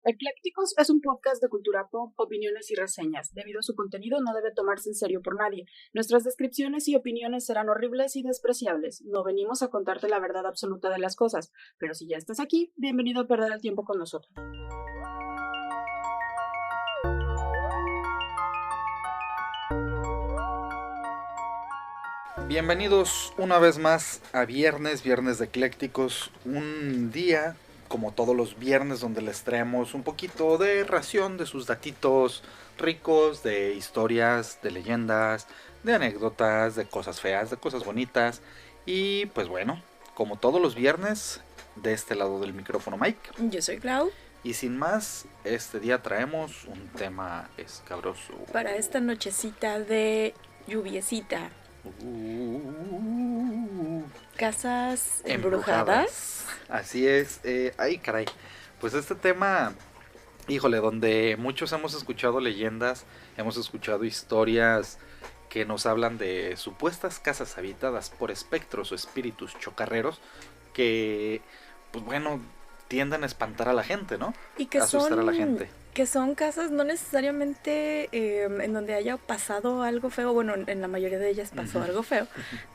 Eclécticos es un podcast de cultura pop, opiniones y reseñas. Debido a su contenido no debe tomarse en serio por nadie. Nuestras descripciones y opiniones serán horribles y despreciables. No venimos a contarte la verdad absoluta de las cosas, pero si ya estás aquí, bienvenido a perder el tiempo con nosotros. Bienvenidos una vez más a Viernes de Eclécticos, un día como todos los viernes donde les traemos un poquito de ración de sus datitos ricos, de historias, de leyendas, de anécdotas, de cosas feas, de cosas bonitas. Y pues bueno, como todos los viernes, de este lado del micrófono Mike. Yo soy Clau. Y sin más, este día traemos un tema escabroso. Para esta nochecita de lluviecita. Casas embrujadas. Así es. Ay, caray. Pues este tema, híjole, donde muchos hemos escuchado leyendas, hemos escuchado historias que nos hablan de supuestas casas habitadas por espectros o espíritus chocarreros que, pues bueno, tienden a espantar a la gente, ¿no? Y que asustar a la gente. Que son casas no necesariamente en donde haya pasado algo feo. Bueno, en la mayoría de ellas pasó algo feo,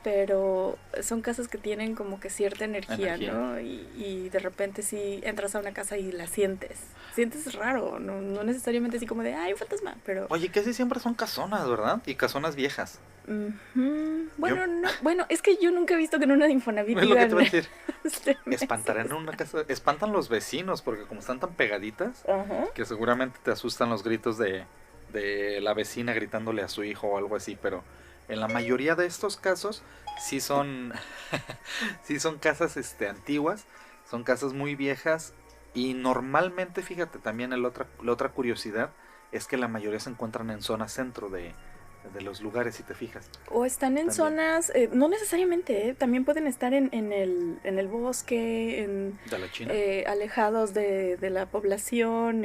pero son casas que tienen como que cierta energía. ¿no? Y de repente sí entras a una casa y la sientes. Sientes raro, no necesariamente así como de, ay, un fantasma, pero... Oye, casi siempre son casonas, ¿verdad? Y casonas viejas. Bueno, no, bueno, es que yo nunca he visto que en una de Infonavit es lo que te voy a decir. Espantarán en una casa, espantan los vecinos porque como están tan pegaditas, que seguramente te asustan los gritos de la vecina gritándole a su hijo o algo así, pero en la mayoría de estos casos sí son sí son casas antiguas, son casas muy viejas y normalmente, fíjate, también la otra curiosidad es que la mayoría se encuentran en zona centro de los lugares, si te fijas. O están en zonas, no necesariamente, también pueden estar en el bosque, de la China. Alejados de la población,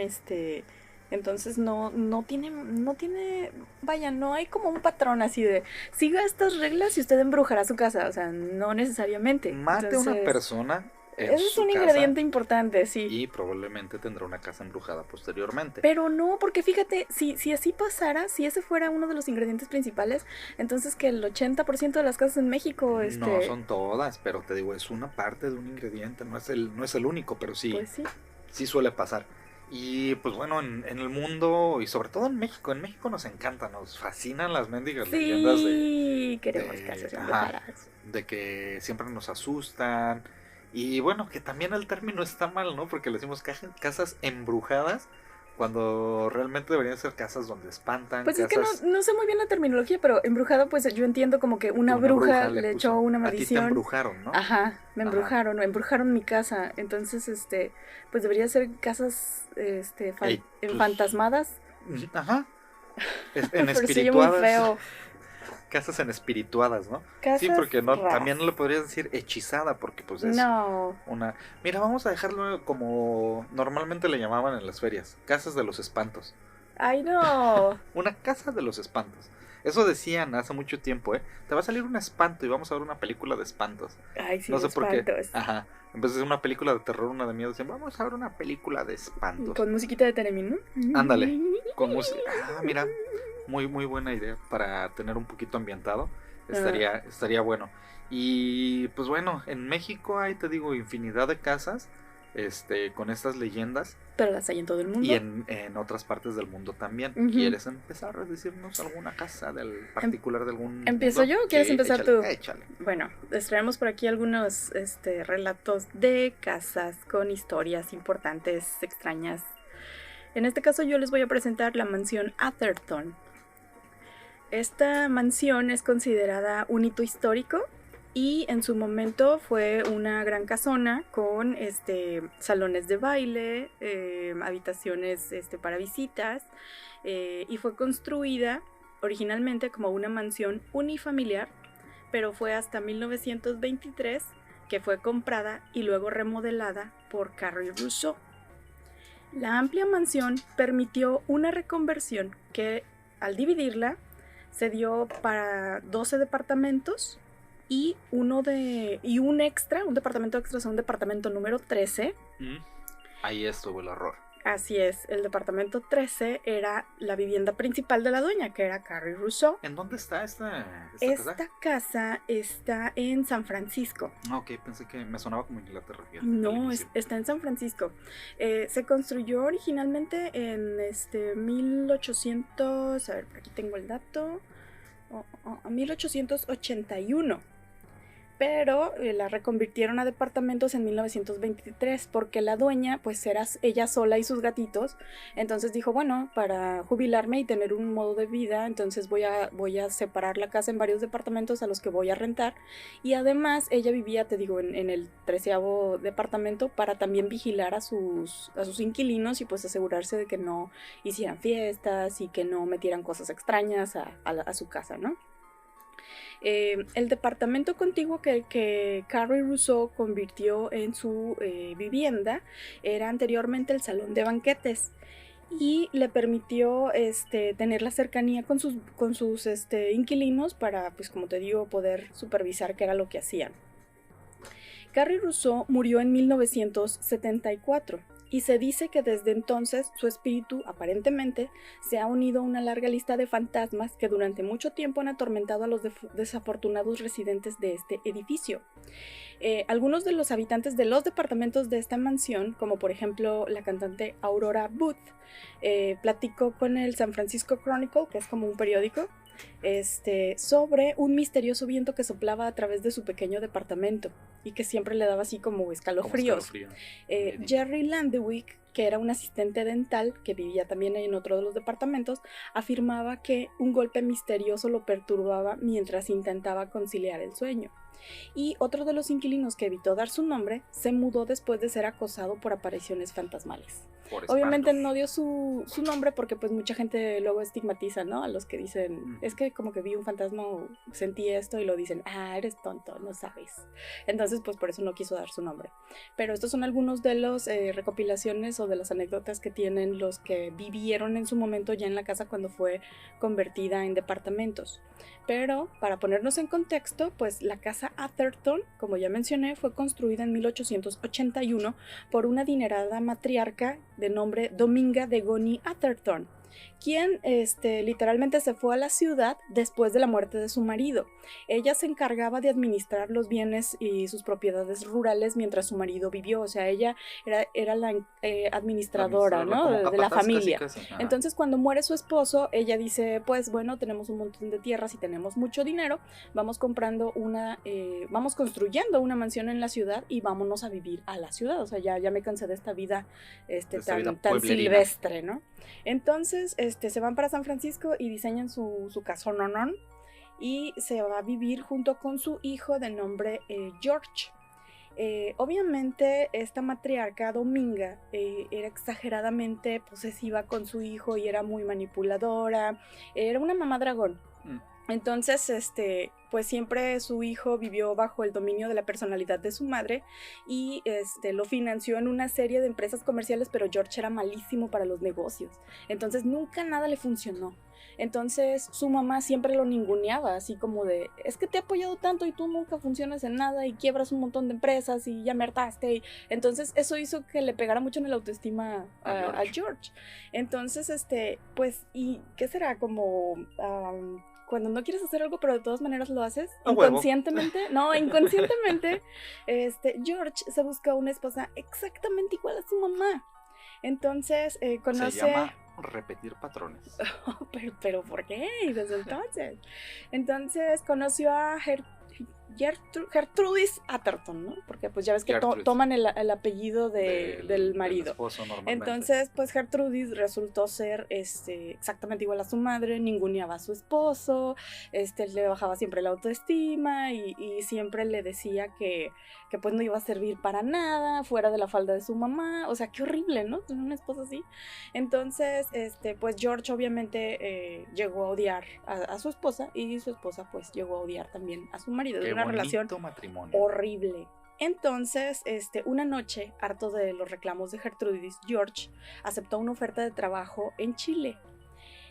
entonces no tiene, vaya, no hay como un patrón así de, siga estas reglas y usted embrujará su casa, o sea, no necesariamente. Mate a una persona. Eso es un ingrediente importante, sí. Y probablemente tendrá una casa embrujada posteriormente. Pero no, porque fíjate, si así pasara, si ese fuera uno de los ingredientes principales, entonces que el 80% de las casas en México... No son todas, pero te digo, es una parte de un ingrediente, no es el único, pero sí, pues sí suele pasar. Y pues bueno, en el mundo, y sobre todo en México nos encanta, nos fascinan las mendigas leyendas de... queremos casas embrujadas. De que siempre nos asustan. Y bueno, que también el término está mal, ¿no? Porque le decimos casas embrujadas cuando realmente deberían ser casas donde espantan. Pues casas... es que no sé muy bien la terminología, pero embrujado pues yo entiendo como que una bruja le echó una maldición. A ti te embrujaron, ¿no? Ajá, me embrujaron mi casa. Entonces, pues debería ser casas fantasmadas. Ajá. En espirituadas. Muy feo. Casas en espirituadas, ¿no? Casas sí, porque no, también no le podrías decir hechizada, porque pues es una... Mira, vamos a dejarlo como normalmente le llamaban en las ferias, casas de los espantos. ¡Ay, no! Una casa de los espantos. Eso decían hace mucho tiempo, ¿eh? Te va a salir un espanto y vamos a ver una película de espantos. Ay, sí, no sé por qué. Ajá. En vez de una película de terror, una de miedo, decían, vamos a ver una película de espantos. Con musiquita de Teremin, ¿no? Ándale, con música. Ah, mira, muy buena idea para tener un poquito ambientado. Estaría bueno. Y pues bueno, en México hay, te digo, infinidad de casas con estas leyendas. Pero las hay en todo el mundo. Y en otras partes del mundo también. ¿Quieres empezar a decirnos alguna casa particular de algún ¿Empiezo mundo? yo o quieres empezar tú? Échale. Bueno, les traemos por aquí algunos relatos de casas con historias importantes, extrañas. En este caso yo les voy a presentar la mansión Atherton. Esta mansión es considerada un hito histórico y en su momento fue una gran casona con salones de baile, habitaciones para visitas, y fue construida originalmente como una mansión unifamiliar, pero fue hasta 1923 que fue comprada y luego remodelada por Carrie Rousseau. La amplia mansión permitió una reconversión que, al dividirla, se dio para 12 departamentos y un departamento extra, o sea, un departamento número 13. Ahí estuvo el horror. Así es, el departamento 13 era la vivienda principal de la dueña, que era Carrie Russo. ¿En dónde está esta casa? Esta casa está en San Francisco. Ok, pensé que me sonaba como Inglaterra. No, está en San Francisco. Se construyó originalmente en 1800, a ver, aquí tengo el dato, 1881. Pero la reconvirtieron a departamentos en 1923 porque la dueña pues era ella sola y sus gatitos. Entonces dijo, bueno, para jubilarme y tener un modo de vida, entonces voy a separar la casa en varios departamentos a los que voy a rentar. Y además ella vivía, te digo, en el 13º departamento para también vigilar a sus inquilinos y pues asegurarse de que no hicieran fiestas y que no metieran cosas extrañas a su casa, ¿no? El departamento contiguo que Carrie Russo convirtió en su vivienda era anteriormente el salón de banquetes y le permitió tener la cercanía con sus inquilinos para, pues como te digo, poder supervisar qué era lo que hacían. Carrie Russo murió en 1974. Y se dice que desde entonces su espíritu, aparentemente, se ha unido a una larga lista de fantasmas que durante mucho tiempo han atormentado a los desafortunados residentes de este edificio. Algunos de los habitantes de los departamentos de esta mansión, como por ejemplo la cantante Aurora Booth, platicó con el San Francisco Chronicle, que es como un periódico, sobre un misterioso viento que soplaba a través de su pequeño departamento y que siempre le daba así como escalofríos. Jerry Landewick, que era un asistente dental que vivía también en otro de los departamentos, afirmaba que un golpe misterioso lo perturbaba mientras intentaba conciliar el sueño. Y otro de los inquilinos que evitó dar su nombre se mudó después de ser acosado por apariciones fantasmales. Obviamente no dio su nombre porque pues mucha gente luego estigmatiza, ¿no? A los que dicen, es que como que vi un fantasma o sentí esto y lo dicen, eres tonto, no sabes. Entonces pues por eso no quiso dar su nombre. Pero estos son algunos de los recopilaciones o de las anécdotas que tienen los que vivieron en su momento ya en la casa cuando fue convertida en departamentos. Pero para ponernos en contexto, pues la casa Atherton, como ya mencioné, fue construida en 1881 por una adinerada matriarca de nombre Dominga de Goni Atherton, quien literalmente se fue a la ciudad después de la muerte de su marido. Ella se encargaba de administrar los bienes y sus propiedades rurales mientras su marido vivió, o sea, ella era la administradora, ¿no? de la familia. Casi. Entonces, cuando muere su esposo, ella dice, pues bueno, tenemos un montón de tierras y tenemos mucho dinero, vamos construyendo una mansión en la ciudad y vámonos a vivir a la ciudad, o sea, ya me cansé de esta vida, tan silvestre, ¿no? Entonces, se van para San Francisco y diseñan su casononón y se va a vivir junto con su hijo de nombre George. Obviamente esta matriarca Dominga era exageradamente posesiva con su hijo y era muy manipuladora, era una mamá dragón. Entonces, pues siempre su hijo vivió bajo el dominio de la personalidad de su madre y lo financió en una serie de empresas comerciales, pero George era malísimo para los negocios. Entonces nunca nada le funcionó. Entonces su mamá siempre lo ninguneaba, así como de, es que te he apoyado tanto y tú nunca funcionas en nada y quiebras un montón de empresas y ya me hartaste. Entonces eso hizo que le pegara mucho en el autoestima a George. Entonces, pues, ¿y qué será? Como... cuando no quieres hacer algo pero de todas maneras lo haces inconscientemente, George se busca una esposa exactamente igual a su mamá. Entonces conoce... Se llama repetir patrones. pero ¿por qué? Desde entonces. Entonces conoció a Gertrudis Atherton, ¿no? Porque pues ya ves que toman el apellido del marido. Del esposo, normalmente. Entonces, pues Gertrudis resultó ser exactamente igual a su madre, ninguneaba a su esposo, le bajaba siempre la autoestima y siempre le decía que pues no iba a servir para nada, fuera de la falda de su mamá. O sea, qué horrible, ¿no? Tener una esposa así. Entonces, pues George obviamente llegó a odiar a su esposa y su esposa pues llegó a odiar también a su marido. De una relación matrimonio. Horrible. Entonces, una noche, harto de los reclamos de Gertrudis, George aceptó una oferta de trabajo en Chile.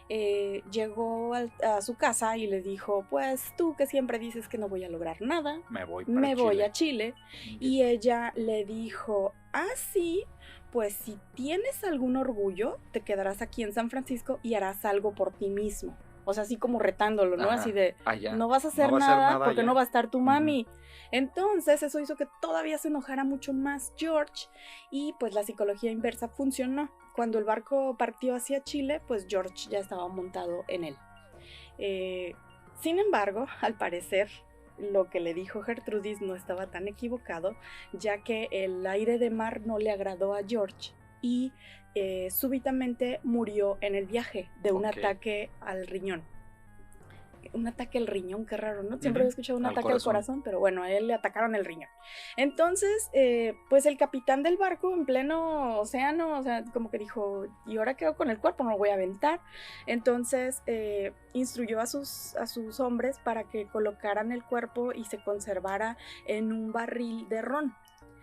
Llegó a su casa y le dijo, pues tú que siempre dices que no voy a lograr nada, me voy a Chile. Y ella le dijo, sí, pues si tienes algún orgullo, te quedarás aquí en San Francisco y harás algo por ti mismo. O sea, así como retándolo, ¿no? Así de, no vas a hacer nada porque no va a estar tu mami. Entonces, eso hizo que todavía se enojara mucho más George y pues la psicología inversa funcionó. Cuando el barco partió hacia Chile, pues George ya estaba montado en él. Sin embargo, al parecer, lo que le dijo Gertrudis no estaba tan equivocado, ya que el aire de mar no le agradó a George y súbitamente murió en el viaje de un ataque al riñón. Un ataque al riñón, qué raro, ¿no? Siempre he escuchado un ataque al corazón, pero bueno, a él le atacaron el riñón. Entonces, pues el capitán del barco en pleno océano, o sea, como que dijo, ¿y ahora qué hago con el cuerpo? No lo voy a aventar. Entonces, instruyó a sus hombres para que colocaran el cuerpo y se conservara en un barril de ron.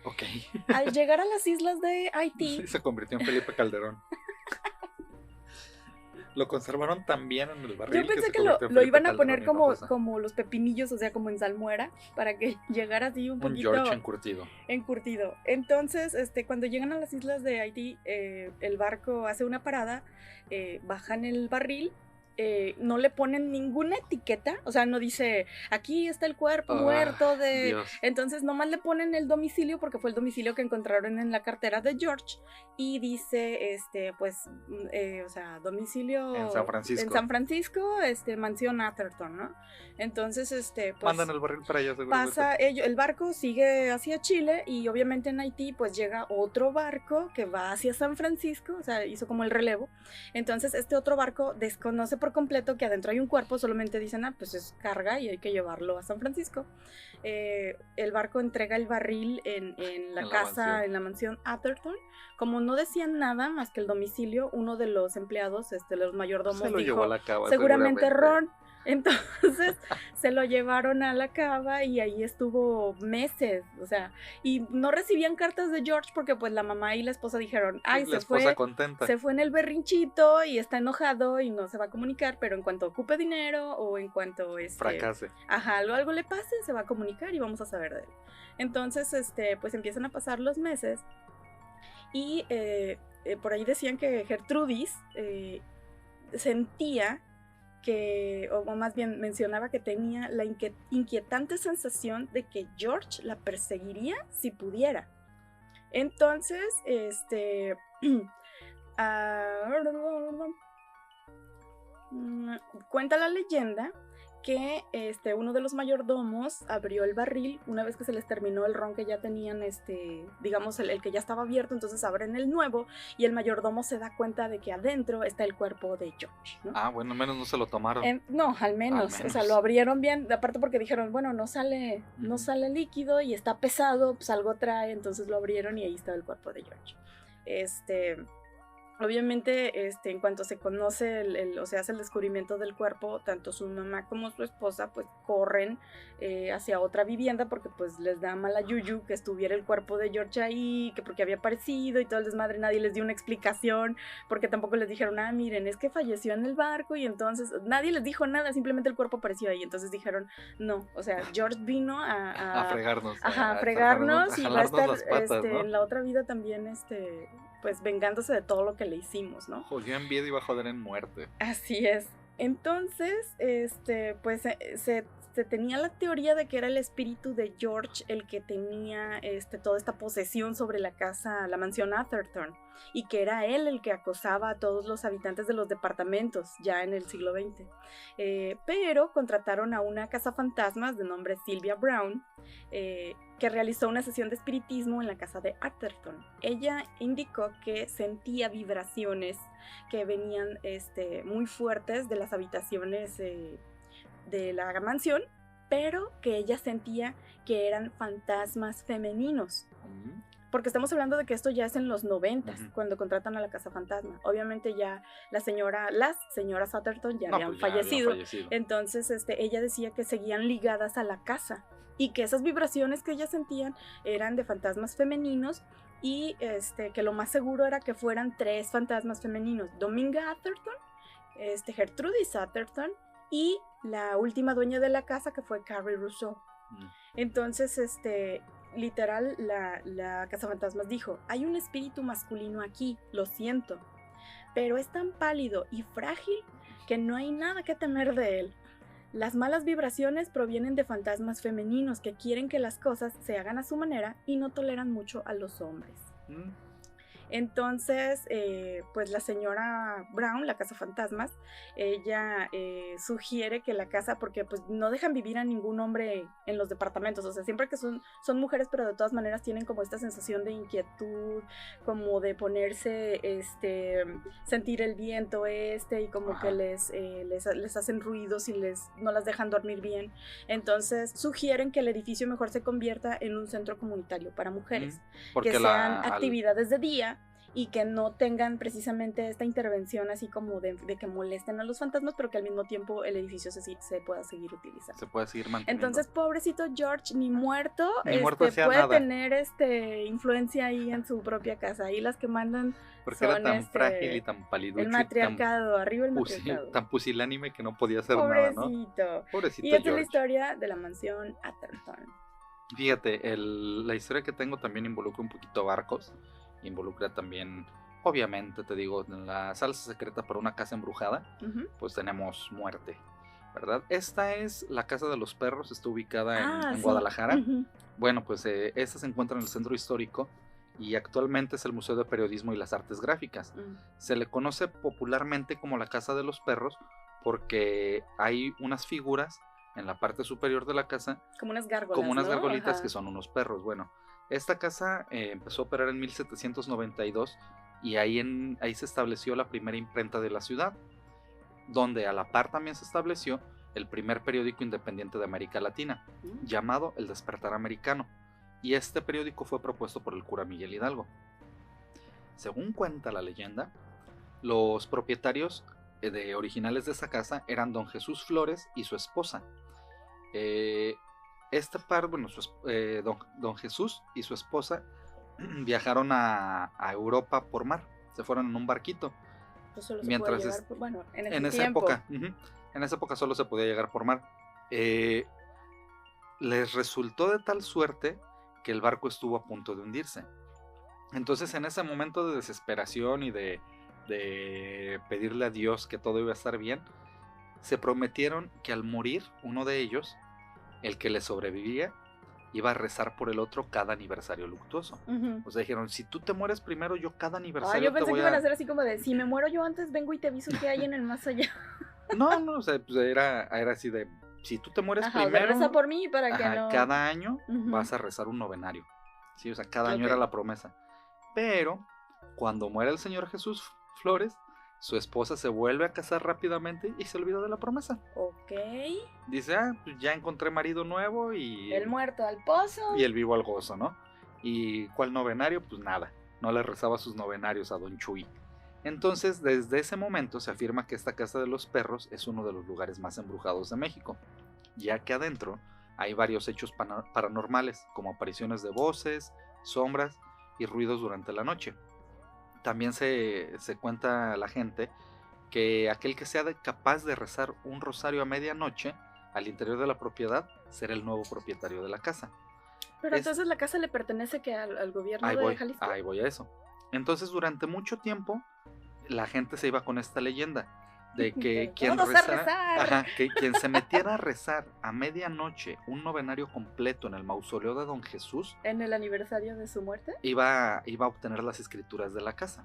Ok. Al llegar a las islas de Haití... Sí, se convirtió en Felipe Calderón. Lo conservaron también en el barril. Yo pensé que lo iban a poner como los pepinillos, o sea, como en salmuera, para que llegara así un poquito... Un George encurtido. Encurtido. Entonces, cuando llegan a las islas de Haití, el barco hace una parada, bajan el barril, no le ponen ninguna etiqueta, o sea, no dice, aquí está el cuerpo muerto de... Dios. Entonces, nomás le ponen el domicilio, porque fue el domicilio que encontraron en la cartera de George, y dice, o sea, domicilio... En San Francisco. En San Francisco, mansión Atherton, ¿no? Entonces, pues... mandan el barril para allá, seguramente. Pasa, el barco sigue hacia Chile, y obviamente en Haití, pues llega otro barco que va hacia San Francisco, o sea, hizo como el relevo. Entonces, este otro barco desconoce por completo que adentro hay un cuerpo, solamente dicen, pues es carga y hay que llevarlo a San Francisco. El barco entrega el barril en la casa, en la mansión Atherton. Como no decían nada más que el domicilio, uno de los empleados, los mayordomos, se lo dijo, llevó a la cava, seguramente Ron. Entonces se lo llevaron a la cava y ahí estuvo meses, o sea, y no recibían cartas de George porque pues la mamá y la esposa dijeron, ay, se fue en el berrinchito y está enojado y no se va a comunicar, pero en cuanto ocupe dinero o en cuanto fracase, algo le pase, se va a comunicar y vamos a saber de él. Entonces, pues empiezan a pasar los meses y por ahí decían que Gertrudis sentía que, o más bien mencionaba que tenía la inquietante sensación de que George la perseguiría si pudiera. Entonces, cuenta la leyenda que uno de los mayordomos abrió el barril una vez que se les terminó el ron que ya tenían, digamos el que ya estaba abierto, entonces abren el nuevo y el mayordomo se da cuenta de que adentro está el cuerpo de George, ¿no? Bueno, al menos no se lo tomaron. No, al menos, o sea, lo abrieron bien, aparte porque dijeron, bueno, no sale líquido y está pesado, pues algo trae, entonces lo abrieron y ahí estaba el cuerpo de George. Obviamente, en cuanto se conoce, o sea, hace el descubrimiento del cuerpo, tanto su mamá como su esposa, pues corren hacia otra vivienda porque pues les da mala yuyu que estuviera el cuerpo de George ahí, que porque había aparecido y todo el desmadre, nadie les dio una explicación, porque tampoco les dijeron, miren, es que falleció en el barco y entonces nadie les dijo nada, simplemente el cuerpo apareció ahí, entonces dijeron, no, o sea, George vino a fregarnos. A fregarnos y va a estar las patas, ¿no? En la otra vida también, pues vengándose de todo lo que le hicimos, ¿no? Jodió en vida y va a joder en muerte. Así es. Entonces, pues se tenía la teoría de que era el espíritu de George el que tenía toda esta posesión sobre la casa, la mansión Atherton, y que era él el que acosaba a todos los habitantes de los departamentos ya en el siglo XX. Pero contrataron a una cazafantasmas de nombre Sylvia Brown, que realizó una sesión de espiritismo en la casa de Atherton. Ella indicó que sentía vibraciones que venían muy fuertes de las habitaciones de la mansión, pero que ella sentía que eran fantasmas femeninos. Porque estamos hablando de que esto ya es en los 90s, cuando contratan a la cazafantasma. Obviamente ya las señoras Atherton ya habían fallecido. Entonces ella decía que seguían ligadas a la casa y que esas vibraciones que ellas sentían eran de fantasmas femeninos y que lo más seguro era que fueran 3 fantasmas femeninos: Dominga Atherton, Gertrudis Atherton y la última dueña de la casa, que fue Carrie Rousseau. Entonces, literal, la cazafantasmas dijo: hay un espíritu masculino aquí, lo siento, pero es tan pálido y frágil que no hay nada que temer de él. Las malas vibraciones provienen de fantasmas femeninos que quieren que las cosas se hagan a su manera y no toleran mucho a los hombres. Entonces, pues la señora Brown, la cazafantasmas, ella sugiere que la casa, porque pues no dejan vivir a ningún hombre en los departamentos, o sea, siempre que son mujeres, pero de todas maneras tienen como esta sensación de inquietud, como de ponerse, sentir el viento y como que les hacen ruidos y no las dejan dormir bien. Entonces sugieren que el edificio mejor se convierta en un centro comunitario para mujeres, que sean actividades de día y que no tengan precisamente esta intervención así como de que molesten a los fantasmas, pero que al mismo tiempo el edificio se pueda seguir utilizando. Se puede seguir manteniendo. Entonces, pobrecito George, ni muerto puede nada. tener influencia ahí en su propia casa. Ahí las que mandan porque son era tan frágil y tan paliducho. El matriarcado, arriba el matriarcado. Tan pusilánime que no podía hacer pobrecito. Nada, ¿no? Pobrecito. Y esta es la historia de la mansión Atherton. Fíjate, la historia que tengo también involucra un poquito barcos. Involucra también, obviamente, te digo, en la salsa secreta para una casa embrujada, pues tenemos muerte, ¿verdad? Esta es la Casa de los Perros, está ubicada en Guadalajara. Bueno, pues esta se encuentra en el centro histórico y actualmente es el Museo de Periodismo y las Artes Gráficas. Se le conoce popularmente como la Casa de los Perros porque hay unas figuras en la parte superior de la casa, como unas gárgolas, como unas ¿no? gargolitas que son unos perros. Bueno, esta casa empezó a operar en 1792 y ahí se estableció la primera imprenta de la ciudad, donde a la par también se estableció el primer periódico independiente de América Latina, llamado El Despertar Americano, y este periódico fue propuesto por el cura Miguel Hidalgo. Según cuenta la leyenda, los propietarios originales de esta casa eran don Jesús Flores y su esposa. Don Jesús y su esposa viajaron a Europa por mar, se fueron en un barquito. Pues solo se puede llegar en esa época. En esa época solo se podía llegar por mar. Les resultó de tal suerte que el barco estuvo a punto de hundirse. Entonces, en ese momento de desesperación y de pedirle a Dios que todo iba a estar bien, se prometieron que al morir uno de ellos, el que le sobrevivía, iba a rezar por el otro cada aniversario luctuoso. O sea, dijeron, si tú te mueres primero, yo cada aniversario yo pensé que iban a hacer así como de, si me muero yo antes, vengo y te aviso qué hay en el más allá. No, o sea, pues era así de, si tú te mueres primero, reza por mí para que no... cada año vas a rezar un novenario. Sí, o sea, cada año era la promesa. Pero, cuando muere el señor Jesús Flores, su esposa se vuelve a casar rápidamente y se olvida de la promesa. Ok. Dice, pues ya encontré marido nuevo y... el muerto al pozo. Y el vivo al gozo, ¿no? ¿Y cuál novenario? Pues nada, no le rezaba sus novenarios a don Chuy. Entonces, desde ese momento se afirma que esta Casa de los Perros es uno de los lugares más embrujados de México, ya que adentro hay varios hechos paranormales, como apariciones de voces, sombras y ruidos durante la noche. También se cuenta a la gente que aquel que sea capaz de rezar un rosario a medianoche al interior de la propiedad será el nuevo propietario de la casa. Pero entonces la casa le pertenece que al gobierno de Jalisco. Ahí voy a eso. Entonces, durante mucho tiempo la gente se iba con esta leyenda de que quien quien se metiera a rezar a medianoche un novenario completo en el mausoleo de don Jesús, en el aniversario de su muerte, iba a obtener las escrituras de la casa.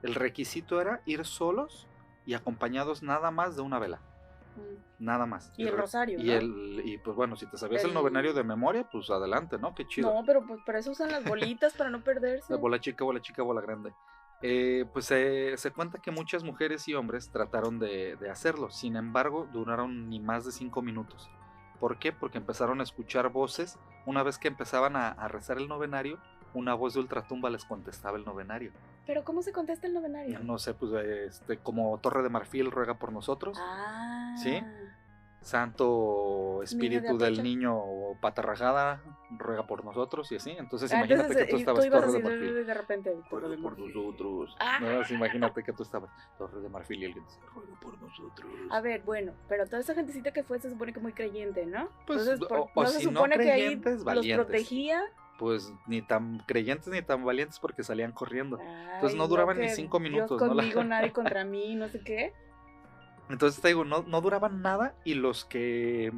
El requisito era ir solos y acompañados nada más de una vela. Nada más. Y el rosario, y pues bueno, si te sabías el novenario de memoria, pues adelante, ¿no? Qué chido. No, pero pues para eso usan las bolitas, para no perderse. La bola chica, bola grande. Pues se cuenta que muchas mujeres y hombres trataron de hacerlo. Sin embargo, duraron ni más de 5 minutos. ¿Por qué? Porque empezaron a escuchar voces. Una vez que empezaban a rezar el novenario, una voz de ultratumba les contestaba el novenario. ¿Pero cómo se contesta el novenario? No sé, pues como Torre de Marfil ruega por nosotros. ¿Sí? Santo Espíritu del Niño Patarrajada ruega por nosotros y así. Entonces imagínate que tú estabas Torre de Marfil. De repente, ruega por nosotros. No, imagínate que tú estabas Torre de Marfil y alguien dice, ruega por nosotros. A ver, bueno, pero toda esa gentecita que fue se supone que muy creyente, ¿no? Pues, entonces, no se supone que ahí los protegía. Pues ni tan creyentes ni tan valientes porque salían corriendo. Entonces no duraban ni 5 minutos. Dios conmigo, nadie contra mí, no sé qué. Entonces te digo, no duraban nada y los que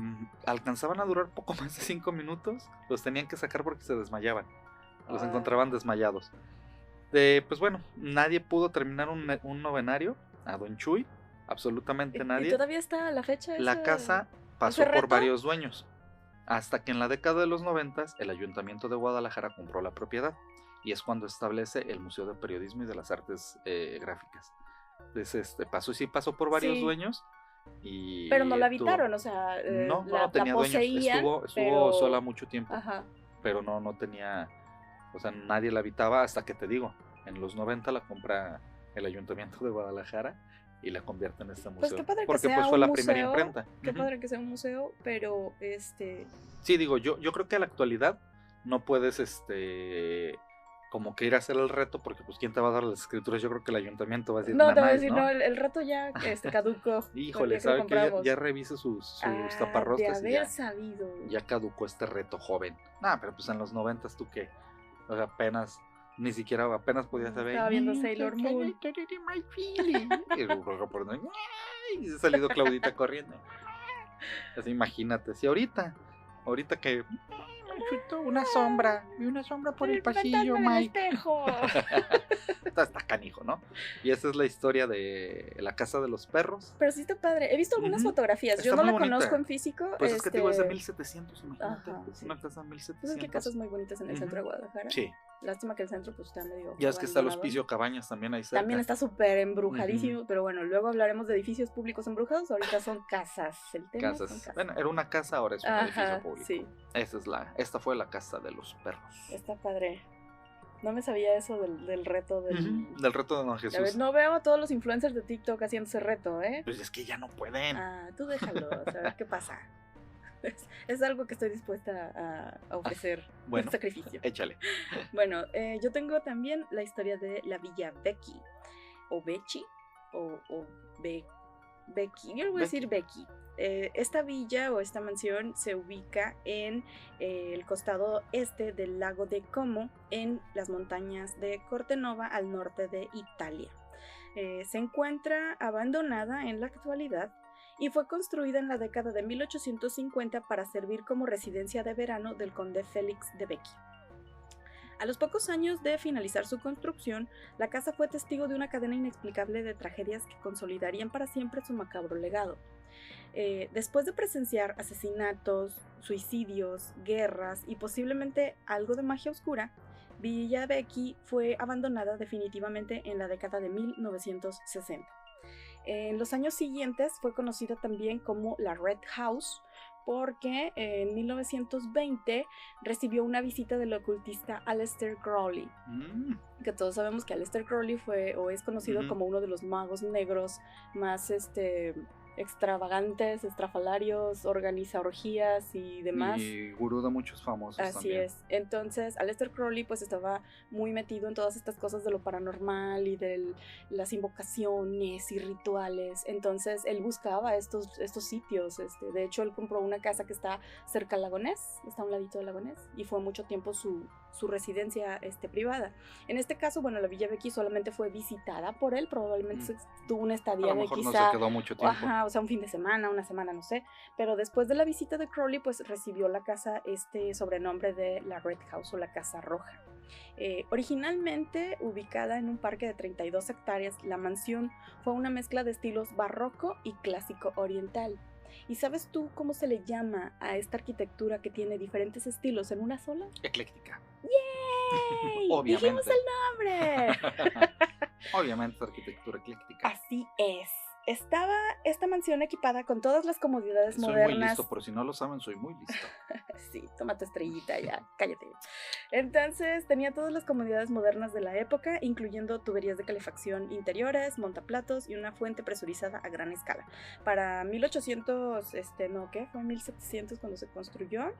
alcanzaban a durar poco más de 5 minutos los tenían que sacar porque se desmayaban. Los encontraban desmayados. Pues bueno, nadie pudo terminar un novenario a Don Chuy, absolutamente nadie. ¿Y todavía está a la fecha? La casa pasó por varios dueños, hasta que en la década de los 90 el Ayuntamiento de Guadalajara compró la propiedad y es cuando establece el Museo de Periodismo y de las Artes Gráficas. Entonces pasó por varios dueños y pero no la habitaron, o sea, no tenía dueños, estuvo sola mucho tiempo. Ajá. Pero no tenía, o sea, nadie la habitaba hasta que te digo, en los 90 la compra el Ayuntamiento de Guadalajara y la convierte en este museo. Pues qué padre porque que sea fue un la museo, primera imprenta. Qué padre que sea un museo, pero Sí, digo, yo creo que a la actualidad no puedes como que ir a hacer el reto, porque pues quién te va a dar las escrituras. Yo creo que el ayuntamiento va a decir no, te va a decir, no, el reto ya caducó. Híjole, ¿sabe que ya revise sus taparroscas de haber sabido. Ya caducó este reto, joven. Pero pues en los 90 tú qué, o sea, apenas podías saber. Estaba viendo Sailor Moon. Y se ha salido Claudita corriendo. Así imagínate, si ahorita que una sombra por el pasillo, Mike. Está canijo, ¿no? Y esa es la historia de la casa de los perros. Pero sí está padre. He visto algunas fotografías. Yo no la conozco en físico. Pues es que te digo, es de 1700, imagínate. Es una casa de 1700. Pues es que casas muy bonitas en el centro de Guadalajara. Sí. Lástima que el centro pues está medio ya es que está el Hospicio Cabañas también ahí cerca. También está súper embrujadísimo, pero bueno, luego hablaremos de edificios públicos embrujados. Ahorita son casas. El tema son casas. Bueno, era una casa, ahora es un edificio público. Sí. Esta fue la casa de los perros. Está padre. No me sabía eso del reto del reto de Don Jesús. A ver, no veo a todos los influencers de TikTok haciendo ese reto, ¿eh? Pues es que ya no pueden. Tú déjalo, a ver qué pasa. Es algo que estoy dispuesta a ofrecer. Un sacrificio. Échale. Bueno, yo tengo también la historia de la Villa Becky. O Bechi. O Becky. Yo le voy a decir Becky. Esta villa o esta mansión se ubica en el costado este del lago de Como, en las montañas de Cortenova, al norte de Italia. Se encuentra abandonada en la actualidad y fue construida en la década de 1850 para servir como residencia de verano del conde Félix de Becky. A los pocos años de finalizar su construcción, la casa fue testigo de una cadena inexplicable de tragedias que consolidarían para siempre su macabro legado. Después de presenciar asesinatos, suicidios, guerras y posiblemente algo de magia oscura, Villa Becky fue abandonada definitivamente en la década de 1960. En los años siguientes fue conocida también como la Red House, porque en 1920 recibió una visita del ocultista Aleister Crowley, que todos sabemos que Aleister Crowley fue o es conocido como uno de los magos negros más extravagantes, estrafalarios, organiza orgías y demás. Y gurú de muchos famosos. Así también. es. Entonces, Aleister Crowley pues estaba muy metido en todas estas cosas de lo paranormal y de las invocaciones y rituales. Entonces, él buscaba estos sitios. De hecho, él compró una casa que está cerca al lago Ness, está a un ladito del lago Ness, y fue mucho tiempo su residencia privada. En este caso, bueno, la Villa Becky solamente fue visitada por él, probablemente tuvo una estadía de quizá... no se quedó mucho tiempo. Ajá, o sea, un fin de semana, una semana, no sé. Pero después de la visita de Crowley, pues recibió la casa sobrenombre de la Red House o la Casa Roja. Originalmente ubicada en un parque de 32 hectáreas, la mansión fue una mezcla de estilos barroco y clásico oriental. ¿Y sabes tú cómo se le llama a esta arquitectura que tiene diferentes estilos en una sola? Ecléctica. ¡Yay! Obviamente. ¡Dijimos el nombre! Obviamente, arquitectura ecléctica. Así es. Estaba esta mansión equipada con todas las comodidades modernas. Soy muy listo, pero si no lo saben, soy muy listo. Sí, toma tu estrellita ya, cállate. Entonces, tenía todas las comodidades modernas de la época, incluyendo tuberías de calefacción interiores, montaplatos y una fuente presurizada a gran escala. Para 1800, ¿qué? Fue en 1700 cuando se construyó.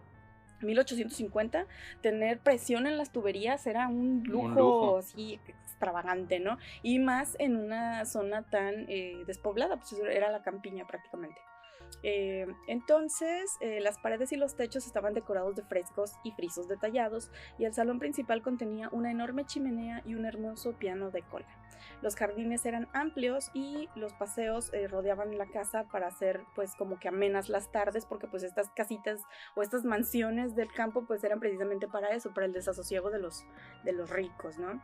1850, tener presión en las tuberías era un lujo así extravagante, ¿no? Y más en una zona tan despoblada, pues era la campiña prácticamente. Entonces, las paredes y los techos estaban decorados de frescos y frisos detallados, y el salón principal contenía una enorme chimenea y un hermoso piano de cola. Los jardines eran amplios y los paseos rodeaban la casa para hacer pues como que amenas las tardes, porque pues estas casitas o estas mansiones del campo pues eran precisamente para eso, para el desasosiego de los ricos, ¿no?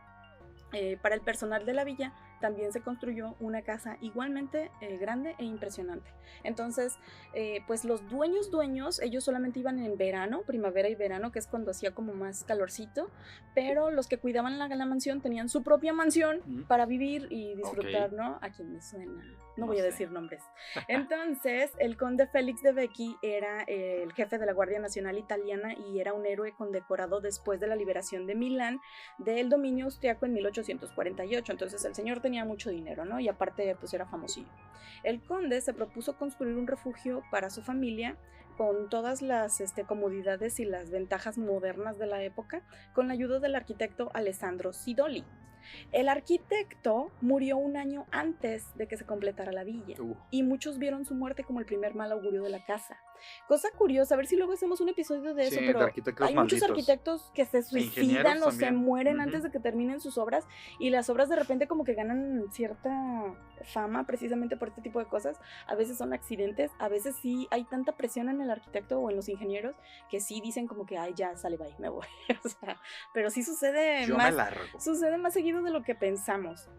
Para el personal de la villa también se construyó una casa igualmente grande e impresionante. Entonces, pues los dueños, ellos solamente iban en verano, primavera y verano, que es cuando hacía como más calorcito, pero los que cuidaban la mansión tenían su propia mansión para vivir y disfrutar, ¿no? A quien me suena, no voy a decir nombres. Entonces, el conde Félix de Becchi era el jefe de la Guardia Nacional Italiana y era un héroe condecorado después de la liberación de Milán del dominio austriaco en 1848. Entonces, el señor tenía mucho dinero, ¿no? Y aparte, pues era famosillo. El conde se propuso construir un refugio para su familia con todas las comodidades y las ventajas modernas de la época, con la ayuda del arquitecto Alessandro Sidoli. El arquitecto murió un año antes de que se completara la villa y muchos vieron su muerte como el primer mal augurio de la casa. Cosa curiosa, a ver si luego hacemos un episodio de eso, pero hay muchos arquitectos que se suicidan o se mueren antes de que terminen sus obras, y las obras de repente como que ganan cierta fama precisamente por este tipo de cosas. A veces son accidentes, a veces sí hay tanta presión en el arquitecto o en los ingenieros que sí dicen como que ay, ya sale, bye, me voy. O sea, pero sí sucede más seguido de lo que pensamos.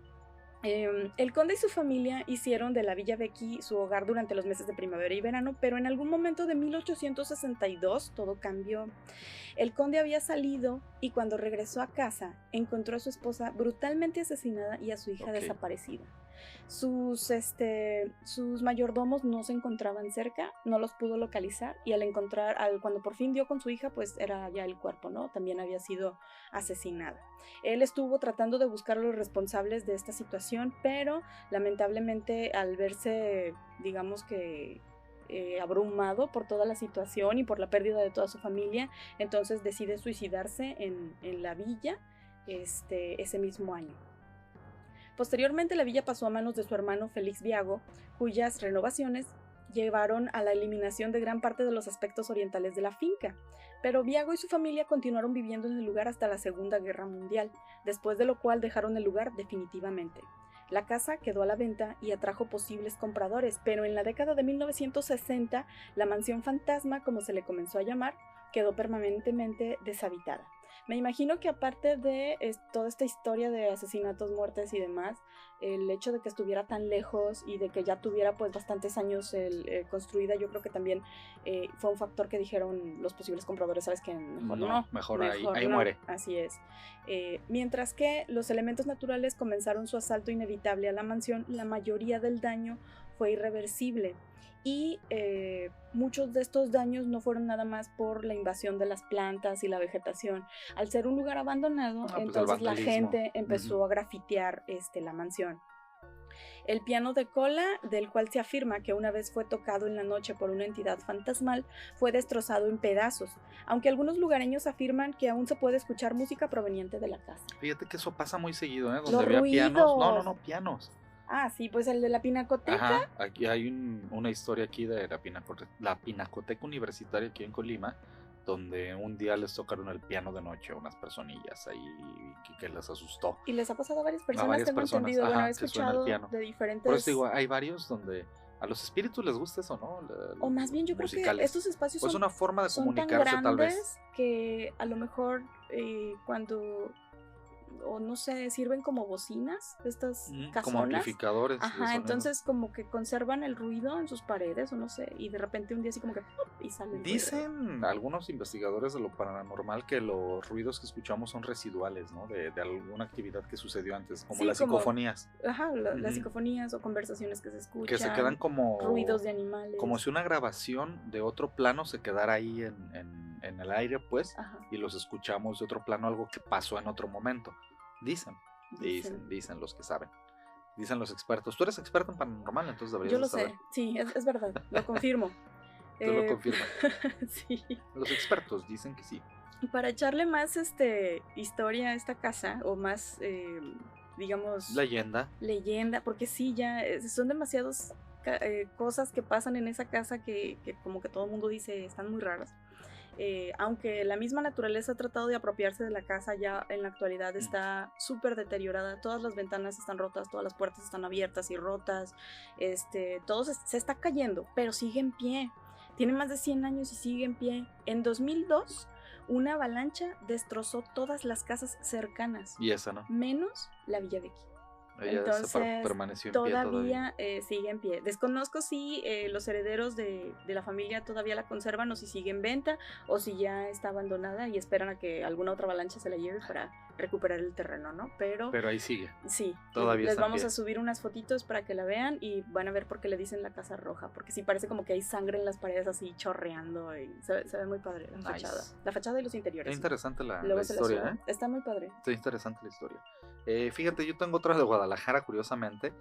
El conde y su familia hicieron de la Villa Becchi su hogar durante los meses de primavera y verano, pero en algún momento de 1862 todo cambió. El conde había salido y cuando regresó a casa encontró a su esposa brutalmente asesinada y a su hija desaparecida. Sus mayordomos no se encontraban cerca, no los pudo localizar, y cuando por fin dio con su hija, pues era ya el cuerpo, ¿no? También había sido asesinada. Él estuvo tratando de buscar a los responsables de esta situación, pero lamentablemente al verse, digamos que abrumado por toda la situación y por la pérdida de toda su familia, entonces decide suicidarse en la villa ese mismo año. Posteriormente la villa pasó a manos de su hermano Félix Viago, cuyas renovaciones llevaron a la eliminación de gran parte de los aspectos orientales de la finca, pero Viago y su familia continuaron viviendo en el lugar hasta la Segunda Guerra Mundial, después de lo cual dejaron el lugar definitivamente. La casa quedó a la venta y atrajo posibles compradores, pero en la década de 1960, la mansión fantasma, como se le comenzó a llamar, quedó permanentemente deshabitada. Me imagino que aparte de toda esta historia de asesinatos, muertes y demás, el hecho de que estuviera tan lejos y de que ya tuviera pues bastantes años construida, yo creo que también fue un factor que dijeron los posibles compradores, ¿sabes qué? Mejor ahí muere. Así es. Mientras que los elementos naturales comenzaron su asalto inevitable a la mansión, la mayoría del daño fue irreversible. Y muchos de estos daños no fueron nada más por la invasión de las plantas y la vegetación. Al ser un lugar abandonado, entonces la gente empezó a grafitear la mansión. El piano de cola, del cual se afirma que una vez fue tocado en la noche por una entidad fantasmal, fue destrozado en pedazos, aunque algunos lugareños afirman que aún se puede escuchar música proveniente de la casa. Fíjate que eso pasa muy seguido, ¿eh? Donde había pianos. Pianos. Ah, sí, pues el de la Pinacoteca. Ajá, aquí hay una historia aquí de la Pinacoteca Universitaria aquí en Colima, donde un día les tocaron el piano de noche a unas personillas ahí que les asustó. Y les ha pasado a varias personas, tengo entendido. Ajá, bueno, he escuchado de diferentes... Por eso digo, hay varios donde a los espíritus les gusta eso, ¿no? O más bien yo creo que estos espacios son una forma de comunicarse, tan grandes, tal vez, que a lo mejor cuando... o no sé, sirven como bocinas estas casonas. Como amplificadores. Ajá, entonces como que conservan el ruido en sus paredes, o no sé, y de repente un día así como que ¡pum! Y sale el Dicen ruido. Algunos investigadores de lo paranormal que los ruidos que escuchamos son residuales, ¿no? De alguna actividad que sucedió antes, como las psicofonías. Ajá, las psicofonías o conversaciones que se escuchan. Que se quedan como ruidos de animales. Como si una grabación de otro plano se quedara ahí en el aire, pues, y los escuchamos de otro plano, algo que pasó en otro momento. Dicen los que saben. Dicen los expertos. Tú eres experto en paranormal, entonces deberías saber. Yo lo sé, sí, es verdad, lo confirmo. Tú lo confirmas. Sí. Los expertos dicen que sí. Para echarle más historia a esta casa, o más, digamos... Leyenda, porque sí, ya son demasiadas cosas que pasan en esa casa que como que todo el mundo dice están muy raras. Aunque la misma naturaleza ha tratado de apropiarse de la casa, ya en la actualidad está súper deteriorada. Todas las ventanas están rotas, todas las puertas están abiertas y rotas. Todo se está cayendo, pero sigue en pie. Tiene más de 100 años y sigue en pie. En 2002, una avalancha destrozó todas las casas cercanas. Y esa, ¿no? Menos la Villa de aquí. Ella Entonces, permaneció en todavía sigue en pie. Desconozco si los herederos de la familia todavía la conservan, o si sigue en venta, o si ya está abandonada y esperan a que alguna otra avalancha se la lleve para recuperar el terreno, ¿no? Pero ahí sigue. Sí, todavía les vamos a subir unas fotitos para que la vean y van a ver por qué le dicen la Casa Roja, porque sí parece como que hay sangre en las paredes así chorreando y se ve muy padre la fachada. La fachada y los interiores. Está interesante la historia, ¿eh? Está muy padre. Está interesante la historia. Fíjate, yo tengo otra de Guadalajara, curiosamente.